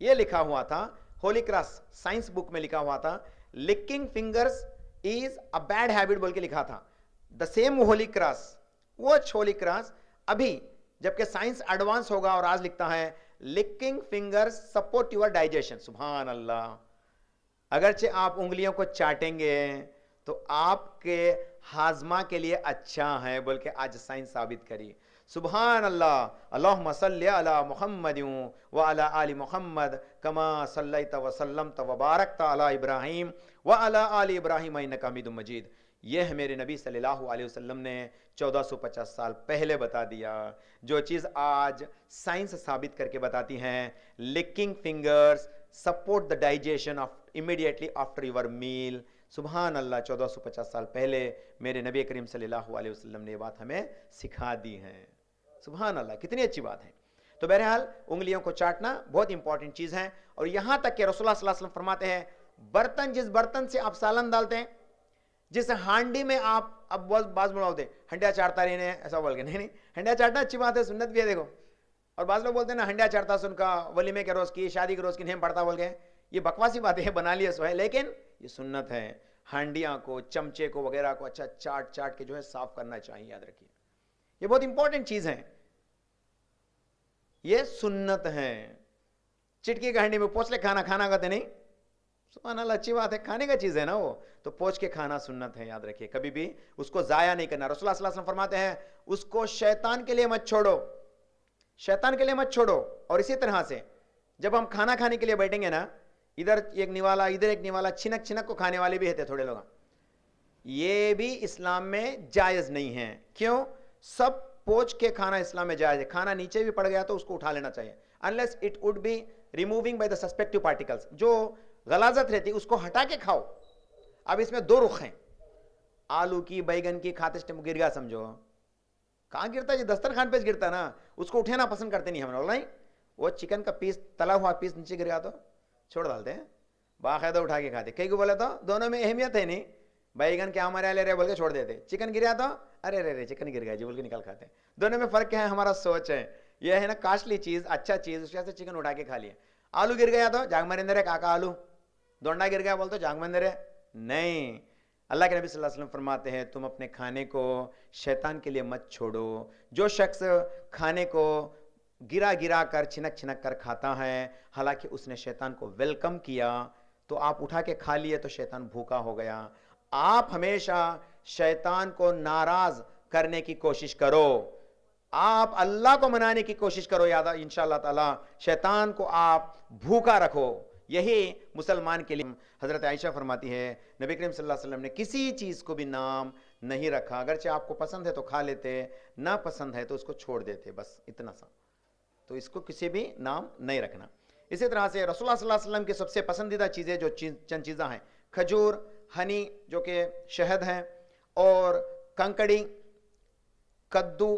یہ لکھا ہوا تھا, ہولی کراس سائنس بک میں لکھا ہوا تھا looking fingers is a bad habit بول کے لکھا تھا. دا سیم ہولی کراس, وہ ہولی کراس ابھی جبکہ سائنس ایڈوانس ہوگا اور آج لکھتا ہے looking fingers support your digestion. سبحان اللہ, اگرچہ آپ انگلیوں کو چاٹیں گے تو آپ کے ہاضمہ کے لیے اچھا ہے بول کے آج سائنس ثابت کری. سبحان اللہ. اللہم صلی علی محمد وعلی آل محمد کما صلیت وسلمت وبارکت علی ابراہیم وعلی آل ابراہیم انک حمید مجید. یہ ہے میرے نبی صلی اللہ علیہ وسلم نے 1450 سال پہلے بتا دیا, جو چیز آج سائنس ثابت کر کے بتاتی ہیں. Looking fingers support the digestion of immediately after your meal. سبحان اللہ, 1450 سال پہلے میرے نبی کریم صلی اللہ علیہ وسلم نے یہ بات ہمیں سکھا دی ہے. سبحان اللہ, کتنی اچھی بات ہے. تو بہرحال انگلیوں کو چاٹنا بہت امپورٹنٹ چیز ہے. اور یہاں تک کہ رسول اللہ صلی اللہ علیہ وسلم فرماتے ہیں برتن, جس برتن سے آپ سالن ڈالتے ہیں, جس ہانڈی میں آپ, اب بعض بڑھاؤ دے ہنڈیا چاٹتا رہنے ایسا بول کے, نہیں, ہنڈیا چاٹنا اچھی بات ہے, سنت بھی ہے. دیکھو, اور بعض لوگ بولتے ہیں نا ہنڈیا چاٹتا سن کا ولیمے کے روز کی, شادی کے روز کی نہیں پڑتا بول کے. یہ بکواسی باتیں بنا لیے سو ہے, لیکن یہ سنت ہے. ہانڈیاں کو, چمچے کو وغیرہ کو اچھا چاٹ کے جو ہے صاف کرنا چاہیے. یاد رکھیے, یہ بہت امپورٹنٹ چیز ہے, یہ سنت ہے. چٹکی کا ہانڈی میں پوچھ لے کھانا کہتے نہیں. سبحان اللہ, اچھی بات ہے, کھانے کا چیز ہے نا وہ, تو پوچھ کے کھانا سنت ہے. یاد رکھیے, کبھی بھی اس کو ضائع نہیں کرنا. رسول اللہ صلی اللہ علیہ وسلم فرماتے ہیں اس کو شیطان کے لیے مت چھوڑو, شیطان کے لیے مت چھوڑو. اور اسی طرح سے جب ہم کھانا کھانے کے لیے بیٹھیں گے نا, ادھر ایک نوالا ادھر ایک نوالا, چھنک کو کھانے والے بھی ہوتے تھوڑے لوگ, یہ بھی اسلام میں جائز نہیں ہے. کیوں؟ سب پوچھ کے کھانا اسلام میں جائز ہے. کھانا نیچے بھی پڑ گیا تو اس کو اٹھا لینا چاہیے, unless it would be removing by the suspective particles. جو غلاظت رہتی اس کو ہٹا کے کھاؤ. اب اس میں دو رخ ہیں, آلو کی, بیگن کی کھاتے گر گیا سمجھو, کہاں گرتا ہے؟ جو دسترخوان پہ گرتا نا, اس کو اٹھانا پسند کرتے نہیں ہم لوگ. نہیں, وہ چکن کا پیس, تلا ہوا پیس نیچے گر گیا تو چھوڑ ڈالتے ہیں, باقاعدہ اٹھا کے کھاتے. کئی کو بولے تو دونوں میں اہمیت ہے نہیں, بیگن کیا ہمارے لے رہے بول کے چھوڑ دیتے, چکن گریا تو ارے چکن گر گیا جی بول کے نکال کھاتے. دونوں میں فرق کیا ہے؟ ہمارا سوچ ہے. یہ ہے نا کاسٹلی چیز, اچھا چیز, اس وجہ سے چکن اٹھا کے کھا لیا. آلو گر گیا تو جاگ مرندر ہے کاکا آلو, دونڈا گر گیا بولتے جاگ مندر ہے. نہیں, اللہ کے نبی صلی اللہ علیہ وسلم فرماتے ہیں تم اپنے کھانے کو شیطان کے لیے مت چھوڑو. جو شخص کھانے کو گرا کر چھنک کر کھاتا ہے, حالانکہ اس نے شیطان کو ویلکم کیا, تو آپ اٹھا کے کھا لیے تو شیطان بھوکا ہو گیا. آپ ہمیشہ شیطان کو ناراض کرنے کی کوشش کرو, آپ اللہ کو منانے کی کوشش کرو. یاد انشاءاللہ تعالی شیطان کو آپ بھوکا رکھو. یہی مسلمان کے لیے. حضرت عائشہ فرماتی ہے نبی کریم صلی اللہ علیہ وسلم نے کسی چیز کو بھی نام نہیں رکھا, اگرچہ آپ کو پسند ہے تو کھا لیتے, نہ پسند ہے تو اس کو چھوڑ دیتے, بس اتنا سا. تو اس کو کسی بھی نام نہیں رکھنا. اسی طرح سے رسول اللہ صلی اللہ علیہ وسلم کی سب سے پسندیدہ چیزیں جو چند چیزیں ہیں, کھجور, ہنی جو کہ شہد ہے, اور کنکڑی, کدو,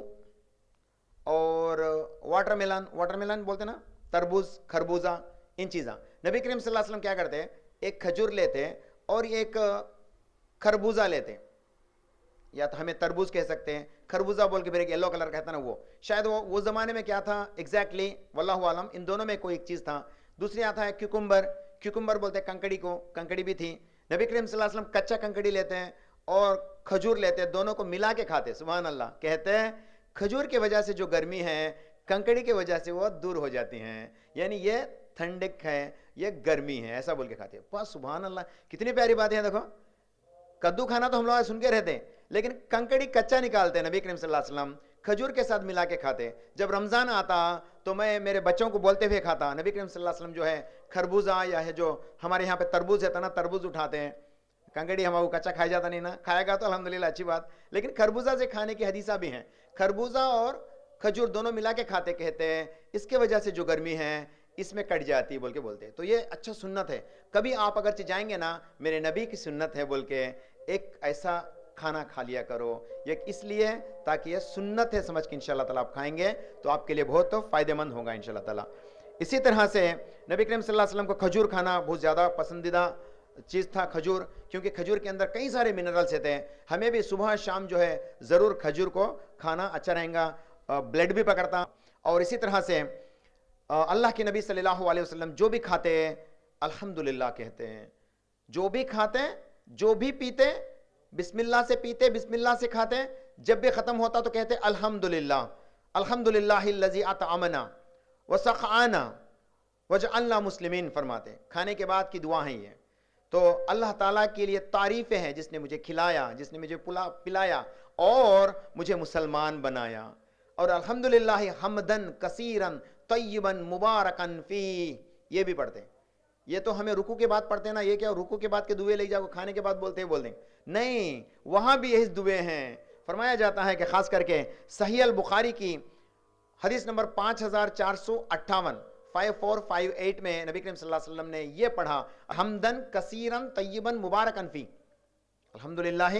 اور واٹر ملن بولتے نا, تربوز, خربوزہ, ان چیزیں. نبی کریم صلی اللہ علیہ وسلم کیا کرتے ہیں, ایک کھجور لیتے اور ایک خربوزہ لیتے, یا تو ہمیں تربوز کہہ سکتے ہیں, خربوزہ بول کے پھر ایک یلو کلر کہتا نا, وہ شاید وہ زمانے میں کیا تھا ایگزیکٹلی واللہ عالم, ان دونوں میں کوئی ایک چیز تھا. دوسری آتا ہے کیوکمبر بولتے ہیں کنکڑی کو, کنکڑی بھی تھی. نبی کریم صلی اللہ علیہ وسلم کچا کنکڑی لیتے ہیں اور کھجور لیتے ہیں, دونوں کو ملا کے کھاتے. سبحان اللہ. کہتے ہیں کھجور کی وجہ سے جو گرمی ہے کنکڑی کی وجہ سے وہ دور ہو جاتی ہیں, یعنی یہ ٹھنڈک ہے, یہ گرمی ہے, ایسا بول کے کھاتے. بس سبحان اللہ, کتنی پیاری باتیں ہیں. دیکھو, کدو کھانا تو ہم لوگ سن کے رہتے ہیں, لیکن کنکڑی کچا نکالتے ہیں نبی کریم صلی اللہ علیہ وسلم, کھجور کے ساتھ ملا کے کھاتے. جب رمضان آتا تو میں میرے بچوں کو بولتے ہوئے کھاتا. نبی کریم صلی اللہ علیہ وسلم جو ہے خربوزہ, یا ہے جو ہمارے یہاں پہ تربوز رہتا نا, تربوز اٹھاتے ہیں. کنکڑی ہمارا کچا کھایا جاتا نہیں نا, کھایا گا تو الحمدللہ اچھی بات, لیکن خربوزہ سے کھانے کی حدیثہ بھی ہیں. خربوزہ اور کھجور دونوں ملا کے کھاتے, کہتے ہیں اس کے وجہ سے جو گرمی ہے اس میں کٹ جاتی بول کے بولتے ہیں. تو یہ اچھا سنت ہے. کبھی آپ اگرچہ جائیں گے نا, میرے نبی کی سنت ہے بول کے ایک ایسا کھانا کھا لیا کرو, یہ اس لیے تاکہ یہ سنت ہے سمجھ کے انشاءاللہ تعالیٰ آپ کھائیں گے تو آپ کے لیے بہت فائدہ مند ہوگا انشاءاللہ تعالیٰ. اسی طرح سے نبی کریم صلی اللہ علیہ وسلم کو کھجور کھانا بہت زیادہ پسندیدہ چیز تھا کھجور، کیونکہ کھجور کے اندر کئی سارے منرلس ہوتے ہیں. ہمیں بھی صبح شام جو ہے ضرور کھجور کو کھانا اچھا رہے گا، بلڈ بھی پکڑتا. اور اسی طرح سے اللہ کے نبی صلی اللہ علیہ وسلم جو بھی کھاتے ہیں الحمدللہ کہتے ہیں، جو بھی کھاتے جو بھی پیتے بسم اللہ سے پیتے، بسم اللہ سے کھاتے، جب بھی ختم ہوتا تو کہتے الحمدللہ، الحمدللہ الذی اطعمنا وسقانا وجعلنا مسلمین فرماتے. کھانے کے بعد کی دعا ہے یہ. تو اللہ تعالیٰ کے لیے تعریفیں ہیں جس نے مجھے کھلایا، جس نے مجھے پلایا اور مجھے مسلمان بنایا. اور الحمدللہ حمدن کثیرن طیبن مبارکن فی، یہ بھی پڑھتے ہیں. یہ تو ہمیں رکوع کے بعد پڑھتے ہیں نا، یہ کیا رکوع کے بعد کے دعے لے جاؤ کھانے کے بعد بولتے ہیں بول دیں، نہیں، وہاں بھی یہی دعے ہیں. فرمایا جاتا ہے کہ خاص کر کے صحیح البخاری کی حدیث نمبر 5458 5458 میں نبی کریم صلی اللہ علیہ وسلم نے یہ پڑھا حمدن کثیرن طیبن مبارکن فی، الحمدللہ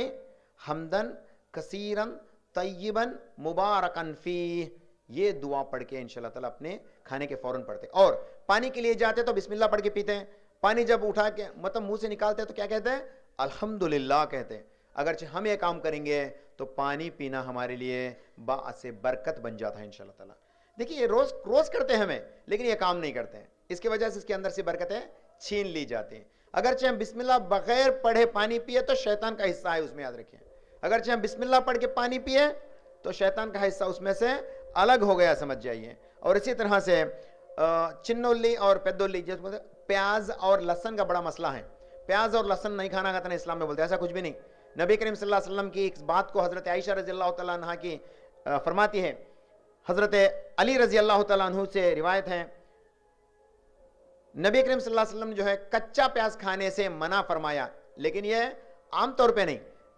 حمدن کثیرن طیبن مبارکن فی. یہ دعا پڑھ کے انشاءاللہ تعالیٰ اپنے کھانے کے فوراً پڑھتے. اور پانی کے لیے جاتے تو بسم اللہ پڑھ کے پیتے ہیں. پانی جب اٹھا کے مطلب منہ سے نکالتے ہیں تو کیا کہتے ہیں؟ الحمدللہ کہتے ہیں. اگرچہ ہم یہ کام کریں گے تو پانی پینا ہمارے لیے باعث برکت بن جاتا ہے انشاءاللہ تعالیٰ. دیکھیے یہ روز کرتے ہیں ہمیں، لیکن یہ کام نہیں کرتے ہیں، اس کی وجہ سے اس کے اندر سے برکتیں چھین لی جاتی ہیں. اگرچہ ہم بسم اللہ بغیر پڑھے پانی پیے تو شیطان کا حصہ ہے اس میں، یاد رکھیں. اگرچہ ہم بسم اللہ پڑھ کے پانی پیے تو شیطان کا حصہ اس میں سے الگ ہو گیا، سمجھ جائیے. اور اسی طرح سے چنولی اور پیدولی، جس میں پیاز اور لہسن کا بڑا مسئلہ ہے. پیاز اور لہسن نہیں کھانا کہتے ہیں اسلام میں، بولتے ایسا کچھ بھی نہیں. نبی کریم صلی اللہ علیہ وسلم کی ایک بات کو حضرت عائشہ رضی اللہ تعالیٰ عنہ کی فرماتی ہے، حضرت علی رضی اللہ تعالیٰ عنہ سے روایت ہے، نبی کریم صلی اللہ علیہ وسلم جو ہے کچا پیاز کھانے سے منع فرمایا، لیکن یہ عام طور پہ نہیں،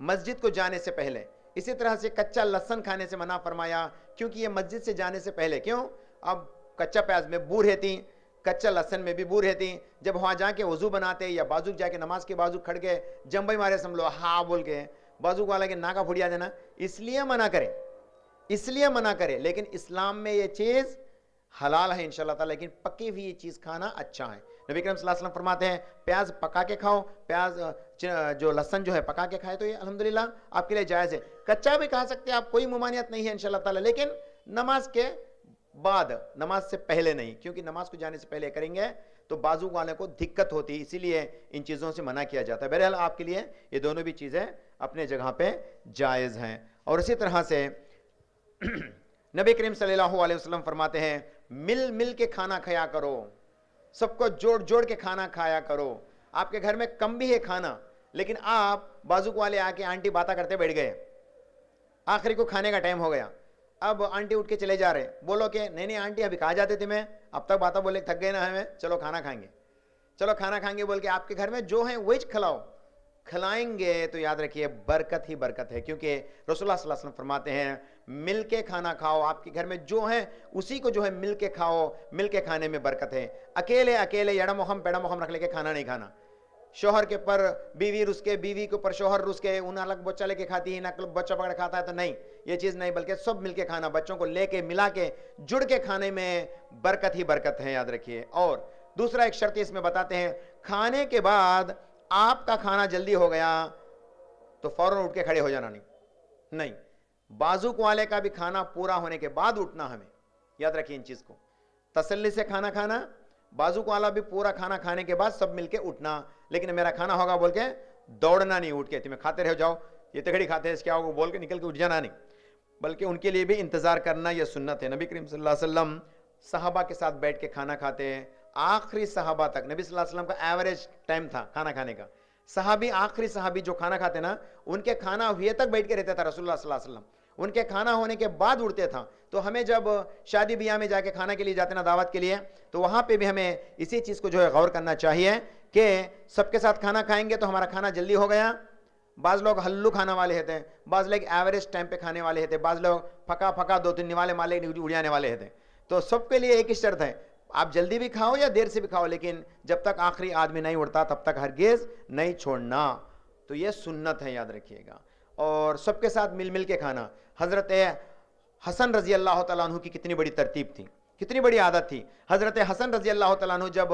مسجد کو جانے سے پہلے. اسی طرح سے کچا لہسن کھانے سے منع فرمایا، کیونکہ یہ مسجد سے جانے سے پہلے. کیوں؟ اب کچا پیاز میں بو رہتی، کچا لہسن میں بھی بو رہتی. جب وہاں جا کے وضو بناتے یا بازو جا کے نماز کے بازو کھڑ کے جمبئی مارے سمجھو ہاں بول کے بازو کو والا کے ناکا پھڑیا دینا، اس لیے منع کرے. لیکن اسلام میں یہ چیز حلال ہے انشاءاللہ تعالیٰ، لیکن پکی ہوئی یہ چیز کھانا اچھا ہے. نبی کریم صلی اللہ علیہ وسلم فرماتے ہیں پیاز پکا کے کھاؤ، پیاز جو لہسن جو ہے پکا کے کھائے تو یہ الحمدللہ آپ کے لیے جائز ہے. کچا بھی کھا سکتے ہیں آپ، کوئی ممانعت نہیں ہے انشاءاللہ تعالیٰ، لیکن نماز کے بعد، نماز سے پہلے نہیں، کیونکہ نماز کو جانے سے پہلے کریں گے تو بازو والے کو دقت ہوتی ہے، اسی لیے ان چیزوں سے منع کیا جاتا ہے. بہرحال آپ کے لیے یہ دونوں بھی چیزیں اپنے جگہ پہ جائز ہیں. اور اسی طرح سے نبی کریم صلی اللہ علیہ وسلم فرماتے ہیں مل کے کھانا کھایا کرو، سب کو جوڑ کے کھانا کھایا کرو. آپ کے گھر میں کم بھی ہے کھانا، لیکن آپ بازو والے آ کے آنٹی باتیں کرتے بیٹھ گئے، آخری کو کھانے کا ٹائم ہو گیا، اب آنٹی اٹھ کے چلے جا رہے، بولو کہ نہیں آنٹی ابھی کہا جاتے تھے میں، اب تک باتیں بولے تھک گئے نا ہمیں، چلو کھانا کھائیں گے بول کے آپ کے گھر میں جو ہیں وہی کھلائیں گے تو یاد رکھیے برکت ہی برکت ہے. کیونکہ رسول اللہ صلی اللہ علیہ وسلم فرماتے ہیں مل کے کھانا کھاؤ، آپ کے گھر میں جو ہیں اسی کو جو ہے مل کے کھاؤ، مل کے کھانے میں برکت ہے. اکیلے یڑا محم پیڑا محم رکھ لے کے کھانا نہیں کھانا. شوہر کے پر بیوی رس کے، بیوی کے اوپر شوہر رس کے، انہیں الگ بچہ لے کے کھاتی ہے، نہ بچہ پکڑ کھاتا ہے، تو نہیں، یہ چیز نہیں، بلکہ سب مل کے کھانا، بچوں کو لے کے ملا کے جڑ کے کھانے میں برکت ہی برکت ہے، یاد رکھیے. اور دوسرا ایک شرط اس میں بتاتے ہیں، کھانے کے بعد آپ کا کھانا جلدی ہو گیا تو فوراً اٹھ کے کھڑے ہو جانا نہیں، بازو والے کا بھی کھانا پورا ہونے کے بعد اٹھنا. ہمیں یاد رکھیے ان چیز کو، تسلی سے کھانا کھانا، بازو والا بھی پورا کھانا کھانے کے بعد سب مل کے اٹھنا. لیکن میرا کھانا ہوگا بول کے دوڑنا نہیں، اٹھ کے تمہیں کھاتے رہ جاؤ، یہ تگڑی کھاتے ہیں اس کیا ہوگا بول کے نکل کے اٹھ جانا نہیں، بلکہ ان کے لیے بھی انتظار کرنا یہ سنت ہے. نبی کریم صلی اللہ علیہ وسلم صحابہ کے ساتھ بیٹھ کے کھانا کھاتے ہیں، آخری صحابہ تک. نبی صلی اللہ علیہ وسلم کا ایوریج ٹائم تھا کھانا کھانے کا. صحابی آخری صحابی جو کھانا کھاتے نا، ان کے کھانا ہوئے تک بیٹھ کے رہتا تھا رسول اللہ صلی اللہ علیہ وسلم، ان کے کھانا ہونے کے بعد اٹھتے تھا. تو ہمیں جب شادی بیاہ میں جا کے کھانا کے لیے جاتے نا، دعوت کے لیے، تو وہاں پہ بھی ہمیں اسی چیز کو جو ہے غور کرنا چاہیے کہ سب کے ساتھ کھانا کھائیں گے تو ہمارا کھانا جلدی ہو گیا. بعض لوگ ہلو کھانا والے ہوتے ہیں، بعض لوگ ایوریج ٹائم پہ کھانے والے ہوتے ہیں، بعض لوگ پھکا 2-3 والے مالے اڑانے والے ہوتے ہیں. تو سب کے لیے ایک ہی شرط ہے، آپ جلدی بھی کھاؤ یا دیر سے بھی کھاؤ، لیکن جب تک آخری آدمی نہیں اڑتا تب تک ہرگز نہیں چھوڑنا. تو یہ سنت ہے، یاد رکھیے گا. اور سب کے ساتھ مل کے کھانا. حضرت حسن رضی اللہ تعالیٰ عنہ کی کتنی بڑی ترتیب تھی، کتنی بڑی عادت تھی. حضرت حسن رضی اللہ تعالیٰ عنہ جب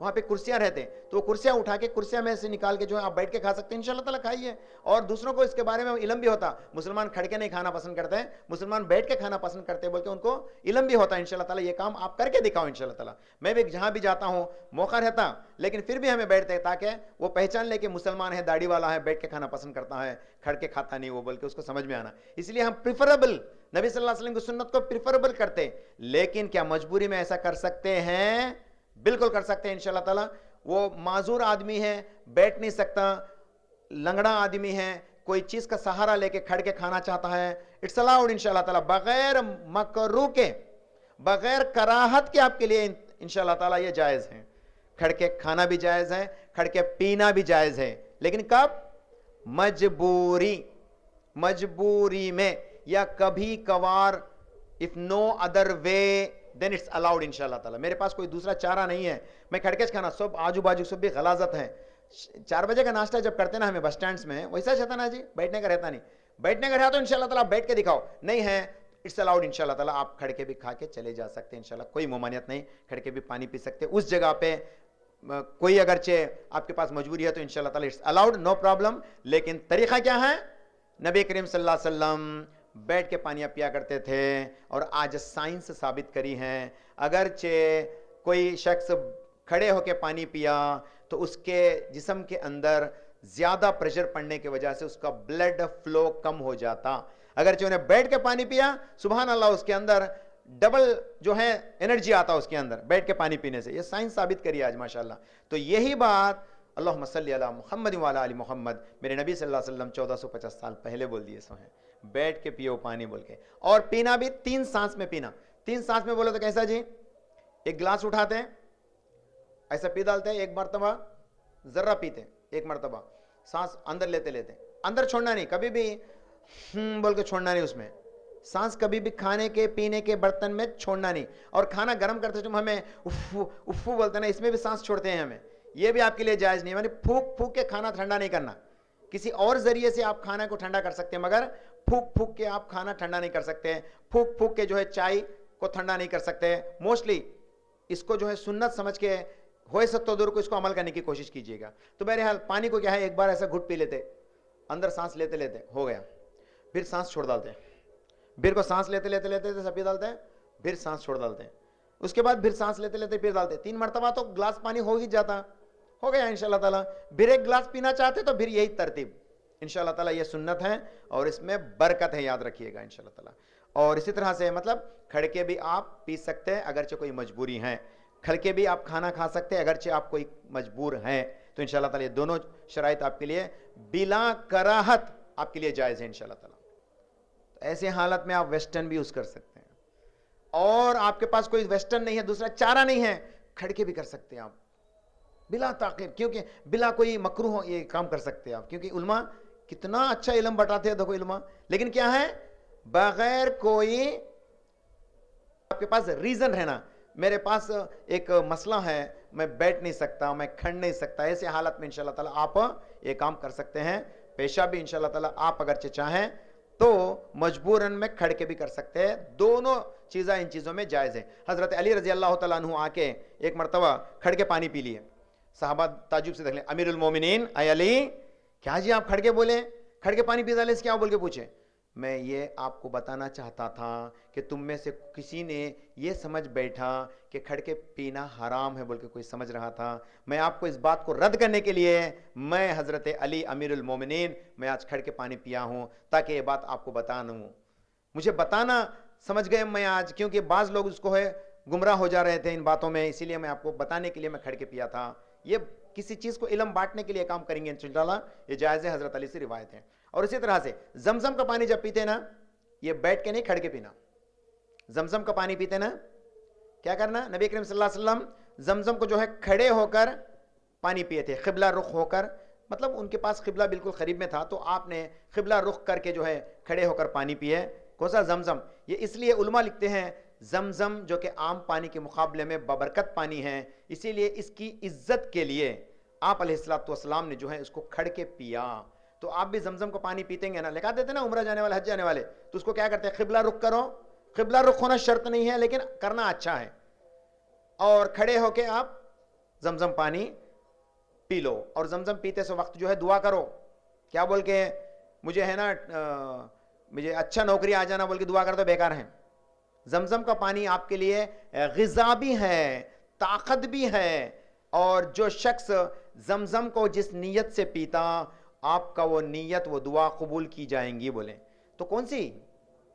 وہاں پہ کرسیاں رہتے ہیں تو وہ کرسیاں اٹھا کے کرسیاں میں سے نکال کے جو ہے آپ بیٹھ کے کھا سکتے ہیں، انشاءاللہ تعالیٰ کھائیے. اور دوسروں کو اس کے بارے میں علم بھی ہوتا، مسلمان کھڑ کے نہیں کھانا پسند کرتے ہیں، مسلمان بیٹھ کے کھانا پسند کرتے ہیں، بلکہ ان کو علم بھی ہوتا ہے. انشاءاللہ تعالیٰ یہ کام آپ کر کے دکھاؤ انشاءاللہ تعالیٰ. میں بھی جہاں بھی جاتا ہوں موقع رہتا، لیکن پھر بھی ہمیں بیٹھتے ہیں تاکہ وہ پہچان لے کہ مسلمان ہے، داڑھی والا ہے، بیٹھ کے کھانا پسند کرتا ہے، کھڑ کے کھاتا نہیں وہ، بلکہ اس کو سمجھ میں آنا. اس لیے ہم پریفریبل نبی صلی اللہ علیہ وسلم کی سنت کو پریفریبل کرتے. لیکن کیا مجبوری میں ایسا کر سکتے ہیں؟ بالکل کر سکتے ہیں انشاءاللہ تعالیٰ. وہ معذور آدمی ہے، بیٹھ نہیں سکتا، لنگڑا آدمی ہے، کوئی چیز کا سہارا لے کے کھڑ کے کھانا چاہتا ہے، اٹس الاؤڈ انشاءاللہ تعالیٰ، بغیر مکروہ کے، بغیر کراہت کے آپ کے لیے انشاءاللہ تعالیٰ یہ جائز ہے. کھڑ کے کھانا بھی جائز ہے، کھڑ کے پینا بھی جائز ہے. لیکن کب؟ مجبوری میں، یا کبھی کبھار. if no other way then it's allowed انشاءاللہ تعالیٰ. میرے پاس کوئی دوسرا چارہ نہیں ہے، میں کھڑ کے کھانا، سب آجو باجو سب بھی غلاظت ہے. 4 بجے کا ناشتہ جب کرتے نا ہمیں بس سٹینڈز میں، ویسا چاہتا نا جی، بیٹھنے کا رہتا نہیں. بیٹھنے کا رہا تو انشاءاللہ تعالیٰ بیٹھ کے دکھاؤ، نہیں ہے اٹس الاؤڈ انشاءاللہ تعالیٰ. آپ کھڑ کے بھی کھا کے چلے جا سکتے ہیں انشاءاللہ، کوئی ممانعت نہیں. کھڑ کے بھی پانی پی سکتے اس جگہ پہ. کوئی اگرچہ آپ کے پاس مجبوری ہے تو انشاءاللہ تعالیٰ اٹس الاؤڈ، نو پرابلم. لیکن طریقہ کیا ہے؟ نبی کریم صلی اللہ علیہ وسلم بیٹھ کے پانیاں پیا کرتے تھے، اور آج سائنس ثابت کری ہیں اگرچہ کوئی شخص کھڑے ہو کے پانی پیا تو اس کے جسم کے اندر زیادہ پریشر پڑنے کی وجہ سے اس کا بلڈ فلو کم ہو جاتا. اگرچہ انہیں بیٹھ کے پانی پیا، سبحان اللہ، اس کے اندر ڈبل جو ہے انرجی آتا اس کے اندر بیٹھ کے پانی پینے سے. یہ سائنس ثابت کری آج ماشاءاللہ. تو یہی بات اللہم صلی علی محمد وعلی آل محمد میرے نبی صلی اللہ علیہ وسلم 1450 سال پہلے بول دیے سو ہیں، بیٹھ کے پیو پانی بول کے. اور پینا بھی 3 سانس میں پینا. 3 سانس میں بولے تو کیسا جی؟ ایک گلاس اٹھاتے ہیں، ایسا پی ڈالتے ہیں، ایک مرتبہ ذرہ پیتے ہیں، ایک مرتبہ سانس اندر لیتے لیتے، اندر چھوڑنا نہیں، کبھی بھی بول کے چھوڑنا نہیں. اس میں سانس کبھی بھی کھانے کے پینے کے برتن میں چھوڑنا نہیں. اور کھانا گرم کرتے تم ہمیں افو بولتے ہیں نا، اس میں بھی سانس چھوڑتے ہیں ہمیں، یہ بھی آپ کے لیے جائز نہیں. یعنی پھونک پھونک کے کھانا ٹھنڈا نہیں کرنا. کسی اور ذریعے سے آپ کھانا کو ٹھنڈا کر سکتے ہیں، مگر پھونک پھونک کے آپ کھانا ٹھنڈا نہیں کر سکتے. پھونک پھونک کے جو ہے چائے کو ٹھنڈا نہیں کر سکتے. موسٹلی اس کو جو ہے سنت سمجھ کے ہوئے ستو دور کو اس کو عمل کرنے کی کوشش کیجیے گا. تو بہرحال پانی کو کیا ہے، ایک بار ایسا گھٹ پی لیتے، اندر سانس لیتے لیتے ہو گیا، پھر سانس چھوڑ ڈالتے ہیں، پھر کو سانس لیتے لیتے لیتے سب پی ڈالتے ہیں، پھر سانس چھوڑ ڈالتے ہیں، اس کے بعد پھر سانس لیتے لیتے پھر ڈالتے ہیں. 3 مرتبہ تو گلاس پانی ہو ہی جاتا، ہو گیا انشاءاللہ تعالیٰ. پھر ایک گلاس پینا چاہتے تو پھر یہی ترتیب انشاءاللہ تعالیٰ. یہ سنت ہے اور اس میں برکت ہے، یاد رکھیے گا انشاءاللہ تعالیٰ. اور اسی طرح سے مطلب کھڑ کے بھی آپ پی سکتے ہیں اگرچہ کوئی مجبوری ہے، کھڑ کے بھی آپ کھانا کھا سکتے ہیں اگرچہ آپ کوئی مجبور ہیں. تو انشاءاللہ تعالیٰ یہ دونوں شرائط آپ کے لیے بلا کراہت آپ کے لیے جائز ہے انشاءاللہ تعالیٰ. ایسے حالت میں آپ ویسٹرن بھی یوز کر سکتے ہیں، اور آپ کے پاس کوئی ویسٹرن نہیں ہے، دوسرا چارہ نہیں ہے، کھڑ کے بھی کر سکتے ہیں آپ بلا تاخیر، کیونکہ بلا کوئی مکروہ یہ کام کر سکتے ہیں آپ. کیونکہ علماء کتنا اچھا علم بتاتے ہیں، دیکھو علماء، لیکن کیا ہے، بغیر کوئی آپ کے پاس ریزن رہنا. میرے پاس ایک مسئلہ ہے، میں بیٹھ نہیں سکتا، میں کھڑ نہیں سکتا، ایسے حالت میں انشاءاللہ تعالیٰ آپ یہ کام کر سکتے ہیں. پیشاب بھی انشاءاللہ تعالیٰ آپ اگرچہ چاہیں تو مجبوراً میں کھڑ کے بھی کر سکتے ہیں. دونوں چیزیں ان چیزوں میں جائز ہیں. حضرت علی رضی اللہ تعالیٰ عنہ آ کے ایک مرتبہ کھڑ کے پانی پی لیے. صحابہ تعجب سے دیکھ لیں، امیر المومنین اے علی، کیا جی آپ کھڑ کے بولے، کھڑ کے پانی پی ڈالے، اس کیا بول کے پوچھے؟ میں یہ آپ کو بتانا چاہتا تھا کہ تم میں سے کسی نے یہ سمجھ بیٹھا کہ کھڑ کے پینا حرام ہے بول کے کوئی سمجھ رہا تھا. میں آپ کو اس بات کو رد کرنے کے لیے میں حضرت علی امیر المومنین میں آج کھڑ کے پانی پیا ہوں تاکہ یہ بات آپ کو بتانا ہوں. مجھے بتانا سمجھ گئے میں آج، کیونکہ بعض لوگ اس کو ہے گمراہ ہو جا رہے تھے ان باتوں میں، اسی لیے میں آپ کو بتانے کے لیے میں کھڑ کے پیا تھا. یہ کسی چیز کو علم بانٹنے کے لیے کام کریں گے انشاءاللہ، یہ جائز ہے، حضرت علی سے روایت ہے. اور اسی طرح سے زمزم کا پانی جب پیتے نا، یہ بیٹھ کے نہیں کھڑ کے پینا. زمزم کا پانی پیتے نا، کیا کرنا، نبی کریم صلی اللہ علیہ وسلم زمزم کو جو ہے کھڑے ہو کر پانی پیے تھے، قبلہ رخ ہو کر. مطلب ان کے پاس قبلہ بالکل قریب میں تھا تو آپ نے قبلہ رخ کر کے جو ہے کھڑے ہو کر پانی پیے. کون سا؟ زمزم. یہ اس لیے علماء لکھتے ہیں زمزم جو کہ عام پانی کے مقابلے میں ببرکت پانی ہے، اسی لیے اس کی عزت کے لیے آپ علیہ الصلوۃ والسلام نے جو ہے اس کو کھڑ کے پیا. تو آپ بھی زمزم کو پانی پیتے ہیں نا، لکھا دیتے نا عمرہ جانے والے، حج جانے والے، تو اس کو کیا کرتے ہیں، قبلہ رخ کرو. قبلہ رخ ہونا شرط نہیں ہے لیکن کرنا اچھا ہے. اور کھڑے ہو کے آپ زمزم پانی پی لو، اور زمزم پیتے سے وقت جو ہے دعا کرو، کیا بول کے مجھے ہے نا مجھے اچھا نوکری آ جانا بول کے دعا کر دو، بیکار ہے۔ زمزم کا پانی آپ کے لیے غذا بھی ہے، طاقت بھی ہے، اور جو شخص زمزم کو جس نیت سے پیتا، آپ کا وہ نیت وہ دعا قبول کی جائیں گی۔ بولیں تو کون سی؟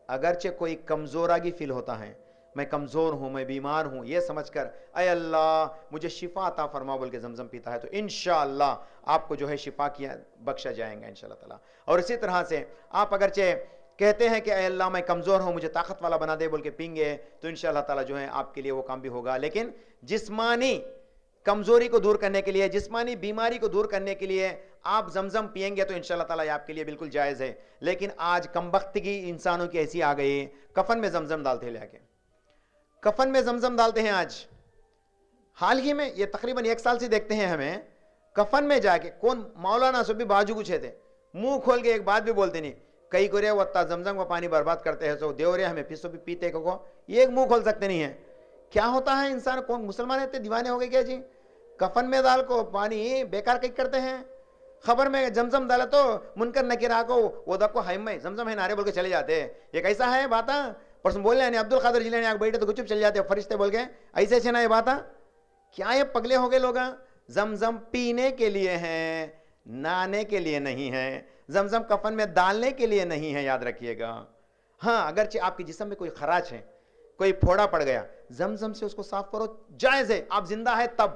اگرچہ کوئی کمزورگی فیل ہوتا ہے، میں کمزور ہوں، میں بیمار ہوں، یہ سمجھ کر اے اللہ مجھے شفا عطا فرما بول کے زمزم پیتا ہے تو انشاءاللہ آپ کو جو ہے شفا کیا بخشا جائیں گا انشاءاللہ تعالی۔ اور اسی طرح سے آپ اگرچہ کہتے ہیں کہ اے اللہ میں کمزور ہوں، مجھے طاقت والا بنا دے بول کے پیں گے تو انشاءاللہ تعالی جو ہے آپ کے لیے وہ کام بھی ہوگا۔ لیکن جسمانی کمزوری کو دور کرنے کے لیے، جسمانی بیماری کو دور کرنے کے لیے آپ زمزم پئیں گے تو انشاءاللہ تعالی آپ کے لیے بالکل جائز ہے۔ لیکن آج کمبختگی انسانوں کی ایسی آ گئی، کفن میں زمزم ڈالتے ہیں، لے کے کفن میں زمزم ڈالتے ہیں۔ آج حال ہی میں یہ تقریباً 1 سال سے دیکھتے ہیں ہمیں، کفن میں جا کے کون مولانا سب بھی باجو گچھے تھے، منہ کھول کے ایک بات بھی بولتے نہیں، کئی کو رے وطا زمزم کا پانی برباد کرتے ہیں سو دیو رے ہمیں پیسو بھی پیتے کو یہ ایک منہ کھول سکتے نہیں ہیں۔ کیا ہوتا ہے انسان، کون مسلمان رہتے دیوانے ہو گئے کیا جی؟ کفن میں ڈال کو پانی بیکار کئی کرتے ہیں، خبر میں زمزم ڈالا تو منکر نکیر کو وہ دکو ہائم میں زمزم ہے نارے بول کے چلے جاتے ہیں۔ یہ کیسا ہے بات؟ پرسن بولے ہیں عبد القادر جیلانی آگ بیٹھے تو گچپ چل جاتے ہیں فرشتے بول کے، ایسے ایسے نا یہ بات؟ کیا یہ پگلے ہو گئے لوگ؟ زمزم پینے کے لیے ہیں، نہانے کے لیے نہیں ہے، زمزم کفن میں ڈالنے کے لیے نہیں ہے، یاد رکھیے گا۔ ہاں اگرچہ آپ کے جسم میں کوئی خراش ہے، کوئی پھوڑا پڑ گیا، زمزم سے اس کو صاف کرو، جائز ہے، آپ زندہ ہے تب۔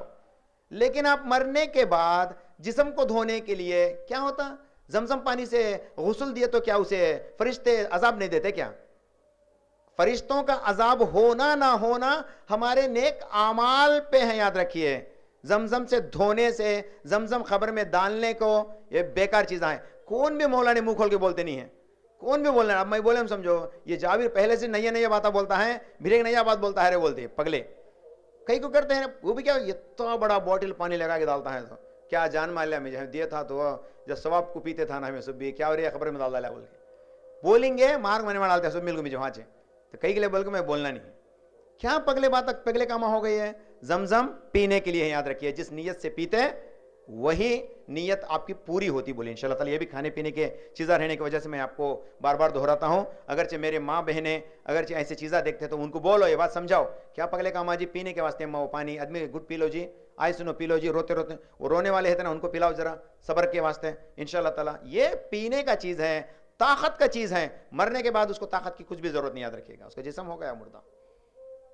لیکن آپ مرنے کے بعد جسم کو دھونے کے لیے کیا ہوتا؟ زمزم پانی سے غسل دیے تو کیا اسے فرشتے عذاب نہیں دیتے کیا؟ فرشتوں کا عذاب ہونا نہ ہونا ہمارے نیک اعمال پہ ہے، یاد رکھیے۔ زمزم سے دھونے سے، زمزم خبر میں ڈالنے کو یہ بیکار چیزیں ہیں۔ کون بھی مولا نے منہ کھول کے بولتے نہیں ہیں، کون بھی بولنا ہے؟ اب میں بولے ہم سمجھو یہ جابر پہلے سے نیا نیا باتیں بولتا ہے، پھر ایک نیا بات بولتا ہے، رے بولتے ہیں پگلے کئی کو کرتے ہیں، وہ بھی کیا اتنا بڑا بوٹل پانی لگا کے ڈالتا ہے تو کیا جان مان لیا میں دیا تھا تو جب ثواب کو پیتے تھا نا ہمیں سب بھی کیا ہو رہی ہے خبر میں ڈال ڈالا بول کے بولیں گے، مارک میں ڈالتے ہیں سب مل کو مجھے وہاں سے تو کئی کے لیے بول کے میں بولنا نہیں۔ کیا پگلے بات پگلے کام ہو گئی ہے؟ زمزم پینے کے لیے یاد رکھیے، جس نیت سے پیتے وہی نیت آپ کی پوری ہوتی بولی انشاءاللہ تعالی۔ یہ بھی کھانے پینے کے چیزیں رہنے کی وجہ سے میں آپ کو بار بار دہراتا ہوں، اگرچہ میرے ماں بہنیں اگرچہ ایسی چیزیں دیکھتے تو ان کو بولو، یہ بات سمجھاؤ، کیا پگلے کا ماں جی پینے کے واسطے وہ پانی آدمی گڈ پی لو جی، آئے سنو پی لو جی، روتے روتے وہ رونے والے ہیں نا ان کو پلاؤ ذرا صبر کے واسطے انشاءاللہ تعالی۔ یہ پینے کا چیز ہے، طاقت کا چیز ہے، مرنے کے بعد اس کو طاقت کی کچھ بھی ضرورت نہیں، یاد رکھیے گا۔ اس کا جسم ہو گیا مردہ،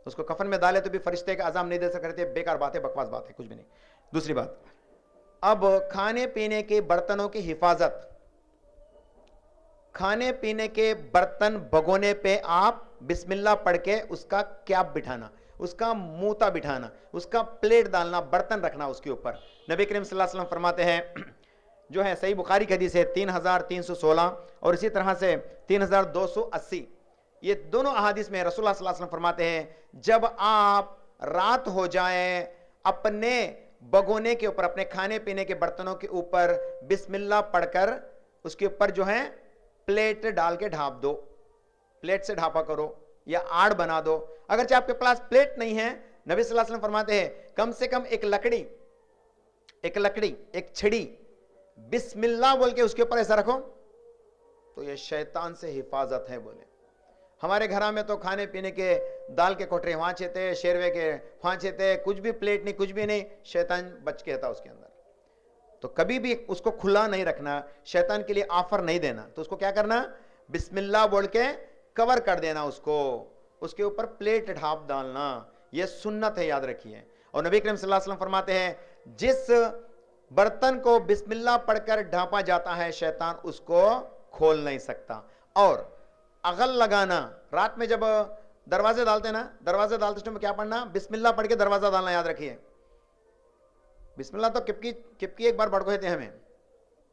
اس کو کفن میں ڈالے تو بھی فرشتے کا عذاب نہیں دے سکتے، بیکار بات ہے، بکواس بات ہے، کچھ بھی نہیں۔ دوسری بات، اب کھانے پینے کے برتنوں کی حفاظت، کھانے پینے کے برتن بھگونے پہ آپ بسم اللہ پڑھ کے اس کا کیپ بٹھانا، اس کا موتا بٹھانا، اس کا پلیٹ ڈالنا، برتن رکھنا اس کے اوپر۔ نبی کریم صلی اللہ علیہ وسلم فرماتے ہیں، جو ہے صحیح بخاری کی حدیث ہے 3316 اور اسی طرح سے 3280، یہ دونوں احادیث میں رسول اللہ صلی اللہ علیہ وسلم فرماتے ہیں جب آپ رات ہو جائیں اپنے بگونے کے اوپر، اپنے کھانے پینے کے برتنوں کے اوپر بسم اللہ پڑھ کر اس کے اوپر جو ہے پلیٹ ڈال کے ڈھانپ دو، پلیٹ سے ڈھانپا کرو یا آڑ بنا دو۔ اگرچہ آپ کے پاس پلیٹ نہیں ہے، نبی صلی اللہ علیہ وسلم فرماتے ہیں کم سے کم ایک لکڑی، ایک چھڑی بسم اللہ بول کے اس کے اوپر ایسا رکھو تو یہ شیطان سے حفاظت ہے بولے۔ ہمارے گھر میں تو کھانے پینے کے دال کے کوٹرے وہاں چھتے، شیروے کے وہاں چھتے، کچھ بھی پلیٹ نہیں، کچھ بھی نہیں، شیطان بچ کے تھا اس کے اندر۔ تو کبھی بھی اس کو کھلا نہیں رکھنا، شیطان کے لیے آفر نہیں دینا، تو اس کو کیا کرنا؟ بسم اللہ بول کے کور کر دینا اس کو، اس کے اوپر پلیٹ ڈھانپ ڈالنا، یہ سنت ہے، یاد رکھیے۔ اور نبی کریم صلی اللہ علیہ وسلم فرماتے ہیں جس برتن کو بسم اللہ پڑھ کر ڈھانپا جاتا ہے شیطان اس کو کھول نہیں سکتا۔ اور اغل لگانا، رات میں جب دروازے ڈالتے نا، دروازے ڈالتے اس میں کیا پڑھنا؟ بسم اللہ پڑھ کے دروازہ ڈالنا، یاد رکھیے۔ بسم اللہ تو کپکی ایک بار پڑھتے تھے ہمیں،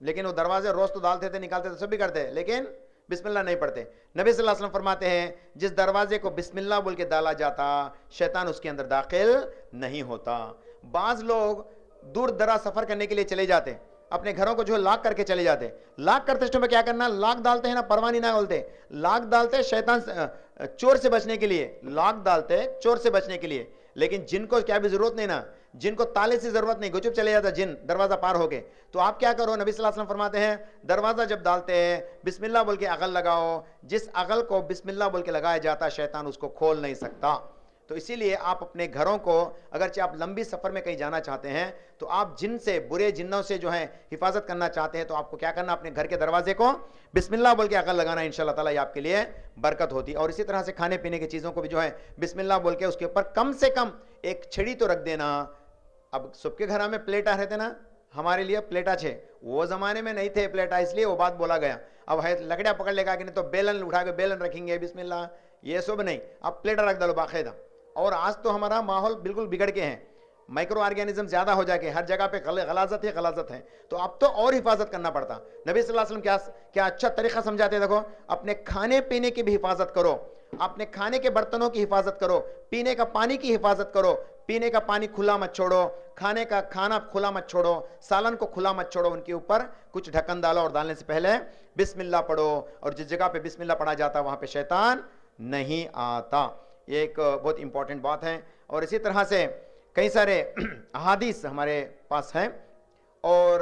لیکن وہ دروازے روز تو ڈالتے تھے، نکالتے تھے، سب بھی کرتے، لیکن بسم اللہ نہیں پڑھتے۔ نبی صلی اللہ علیہ وسلم فرماتے ہیں جس دروازے کو بسم اللہ بول کے ڈالا جاتا شیطان اس کے اندر داخل نہیں ہوتا۔ بعض لوگ دور دراز سفر کرنے کے لیے چلے جاتے، اپنے گھروں کو جو لاک کر کے چلے جاتے، لاک کرتے اس میں کیا کرنا؟ لاک ڈالتے ہیں نا، پروانی نہ بولتے، لاک ڈالتے شیطان چور سے بچنے کے لیے، لاک ڈالتے چور سے بچنے کے لیے، لیکن جن کو کیا بھی ضرورت نہیں نا، جن کو تالے سے ضرورت نہیں، گچپ چلے جاتا جن دروازہ پار ہو کے، تو آپ کیا کرو، نبی صلی اللہ علیہ وسلم فرماتے ہیں دروازہ جب ڈالتے ہیں بسم اللہ بول کے عقل لگاؤ، جس عقل کو بسم اللہ بول کے لگایا جاتا شیطان اس کو کھول نہیں سکتا۔ تو اسی لیے آپ اپنے گھروں کو، اگرچہ آپ لمبی سفر میں کہیں جانا چاہتے ہیں تو آپ جن سے، برے جنوں سے جو ہے حفاظت کرنا چاہتے ہیں، تو آپ کو کیا کرنا، اپنے گھر کے دروازے کو بسم اللہ بول کے عقل لگانا، انشاءاللہ تعالیٰ یہ آپ کے لیے برکت ہوتی۔ اور اسی طرح سے کھانے پینے کی چیزوں کو بھی جو ہے بسم اللہ بول کے اس کے اوپر کم سے کم ایک چھڑی تو رکھ دینا۔ اب سب کے گھر میں پلیٹا رہتے نا، ہمارے لیے پلیٹا چھے، وہ زمانے میں نہیں تھے پلیٹا، اس لیے وہ بات بولا گیا۔ اب ہے لکڑیاں پکڑ لے گا کہ نہیں تو بیلن اٹھا کے بیلن رکھیں گے بسم اللہ، یہ سب نہیں، اب پلیٹا رکھ ڈالو باقاعدہ۔ اور آج تو ہمارا ماحول بالکل بگڑ کے ہیں، مائکرو آرگینزم زیادہ ہو جا کے ہر جگہ پہ غلاظت ہے، تو اب تو اور حفاظت کرنا پڑتا۔ نبی صلی اللہ علیہ وسلم کیا اچھا طریقہ سمجھاتے ہیں، دیکھو اپنے کھانے پینے کی بھی حفاظت کرو، اپنے کھانے کے برتنوں کی حفاظت کرو، پینے کا پانی کی حفاظت کرو، پینے کا پانی کھلا مت چھوڑو، کھانے کا کھانا کھلا مت چھوڑو، سالن کو کھلا مت چھوڑو، ان کے اوپر کچھ ڈھکن ڈالو اور ڈالنے سے پہلے بسم اللہ پڑھو، اور جس جگہ پہ بسم اللہ پڑھا جاتا وہاں پہ شیطان نہیں آتا۔ یہ ایک بہت امپورٹنٹ بات ہے۔ اور اسی طرح سے کئی سارے احادیث ہمارے پاس ہیں، اور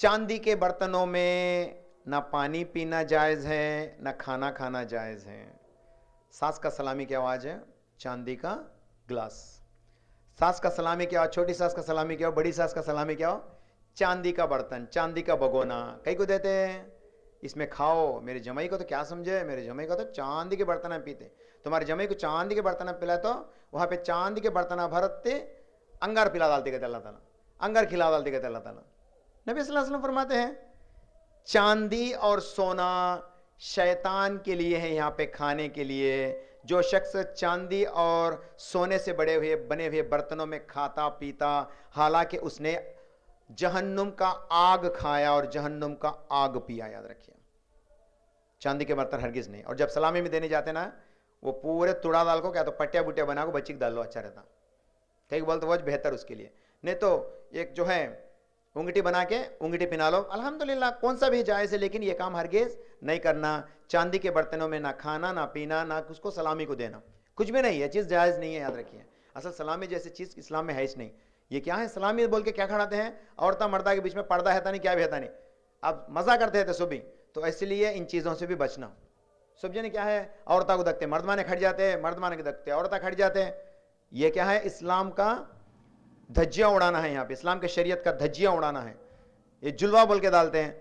چاندی کے برتنوں میں نہ پانی پینا جائز ہے نہ کھانا کھانا جائز ہے۔ ساس کا سلامی کی آواز ہے، چاندی کا گلاس، ساس کا سلامی کیا ہو، چھوٹی ساس کا سلامی کیا ہو، بڑی ساس کا سلامی کیا ہو، چاندی کا برتن، چاندی کا بگونا، کئی کو دیتے ہیں اس میں کھاؤ۔ میرے جمائی کو تو کیا سمجھے، میرے جمائی کو تو چاندی کے برتن میں پیتے، تمہارے جمائی کو چاندی کے برتن میں پلائے تو وہاں پہ چاندی کے برتن بھرتے انگار پلا ڈالتے کہتے اللہ تعالیٰ، انگار کھلا ڈالتے کہتے اللہ تعالیٰ۔ نبی صلی اللہ علیہ وسلم فرماتے ہیں چاندی اور سونا شیطان کے لیے ہے، یہاں پہ کھانے کے لیے۔ جو شخص چاندی اور سونے سے بنے ہوئے برتنوں میں کھاتا پیتا، حالانکہ اس نے جہنم کا آگ کھایا اور جہنم کا آگ پیا، یاد رکھیے۔ چاندی کے برتن ہرگز نہیں۔ اور جب سلامی میں دینے جاتے نا، وہ پورے توڑا ڈال کو، کیا تو پٹیا بٹیا بنا کو بچی کو ڈال لو، اچھا رہتا، کئی بولتے وہ بہتر اس کے لیے، نہیں تو ایک جو ہے انگٹی بنا کے انگٹی پہنا لو، الحمدللہ کون سا بھی جائز ہے، لیکن یہ کام ہرگز نہیں کرنا۔ چاندی کے برتنوں میں نہ کھانا نہ پینا، نہ اس کو سلامی کو دینا، کچھ بھی نہیں، یہ چیز جائز نہیں ہے، یاد رکھیے۔ اصل سلامی جیسی چیز اسلام میں ہے ہی نہیں۔ یہ کیا ہے، سلامی بول کے کیا کھڑاتے ہیں، عورتہ مردہ کے بیچ میں پردہ ہے نہیں، کیا بھی ہے نہیں، اب مزہ کرتے تھے صبح، تو اس لیے ان چیزوں سے بھی بچنا۔ سب جنے کیا ہے، عورتہ کو دکھتے مردمانے کھڑ جاتے، مردمانے کے دکھتے عورتہ کھڑ جاتے، یہ کیا ہے، اسلام کا دھجیاں اڑانا ہے، یہاں پہ اسلام کے شریعت کا دھجیاں اڑانا ہے، یہ جلوہ بول کے ڈالتے ہیں،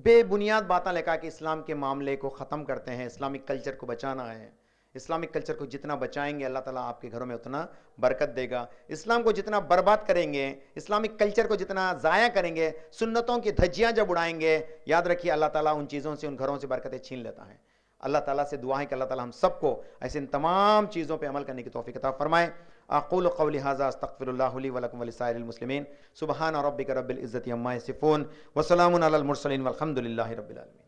بے بنیاد باتیں لے کر کے اسلام کے معاملے کو ختم کرتے ہیں۔ اسلامک کلچر کو بچانا ہے، اسلامک کلچر کو جتنا بچائیں گے اللہ تعالیٰ آپ کے گھروں میں اتنا برکت دے گا۔ اسلام کو جتنا برباد کریں گے، اسلامک کلچر کو جتنا ضائع کریں گے، سنتوں کی دھجیاں جب اڑائیں گے، یاد رکھیے اللہ تعالیٰ ان چیزوں سے، ان گھروں سے برکتیں چھین لیتا ہے۔ اللہ تعالیٰ سے دعا ہے کہ اللہ تعالیٰ ہم سب کو ایسے ان تمام چیزوں پہ عمل کرنے کی توفیق عطا فرمائے۔ اقول قولی ھذا استغفر اللہ لی ولکم ولسائر المسلمین۔ سبحان ربک رب العزۃ عما یصفون وسلام علی المرسلین والحمد للہ رب العالمین۔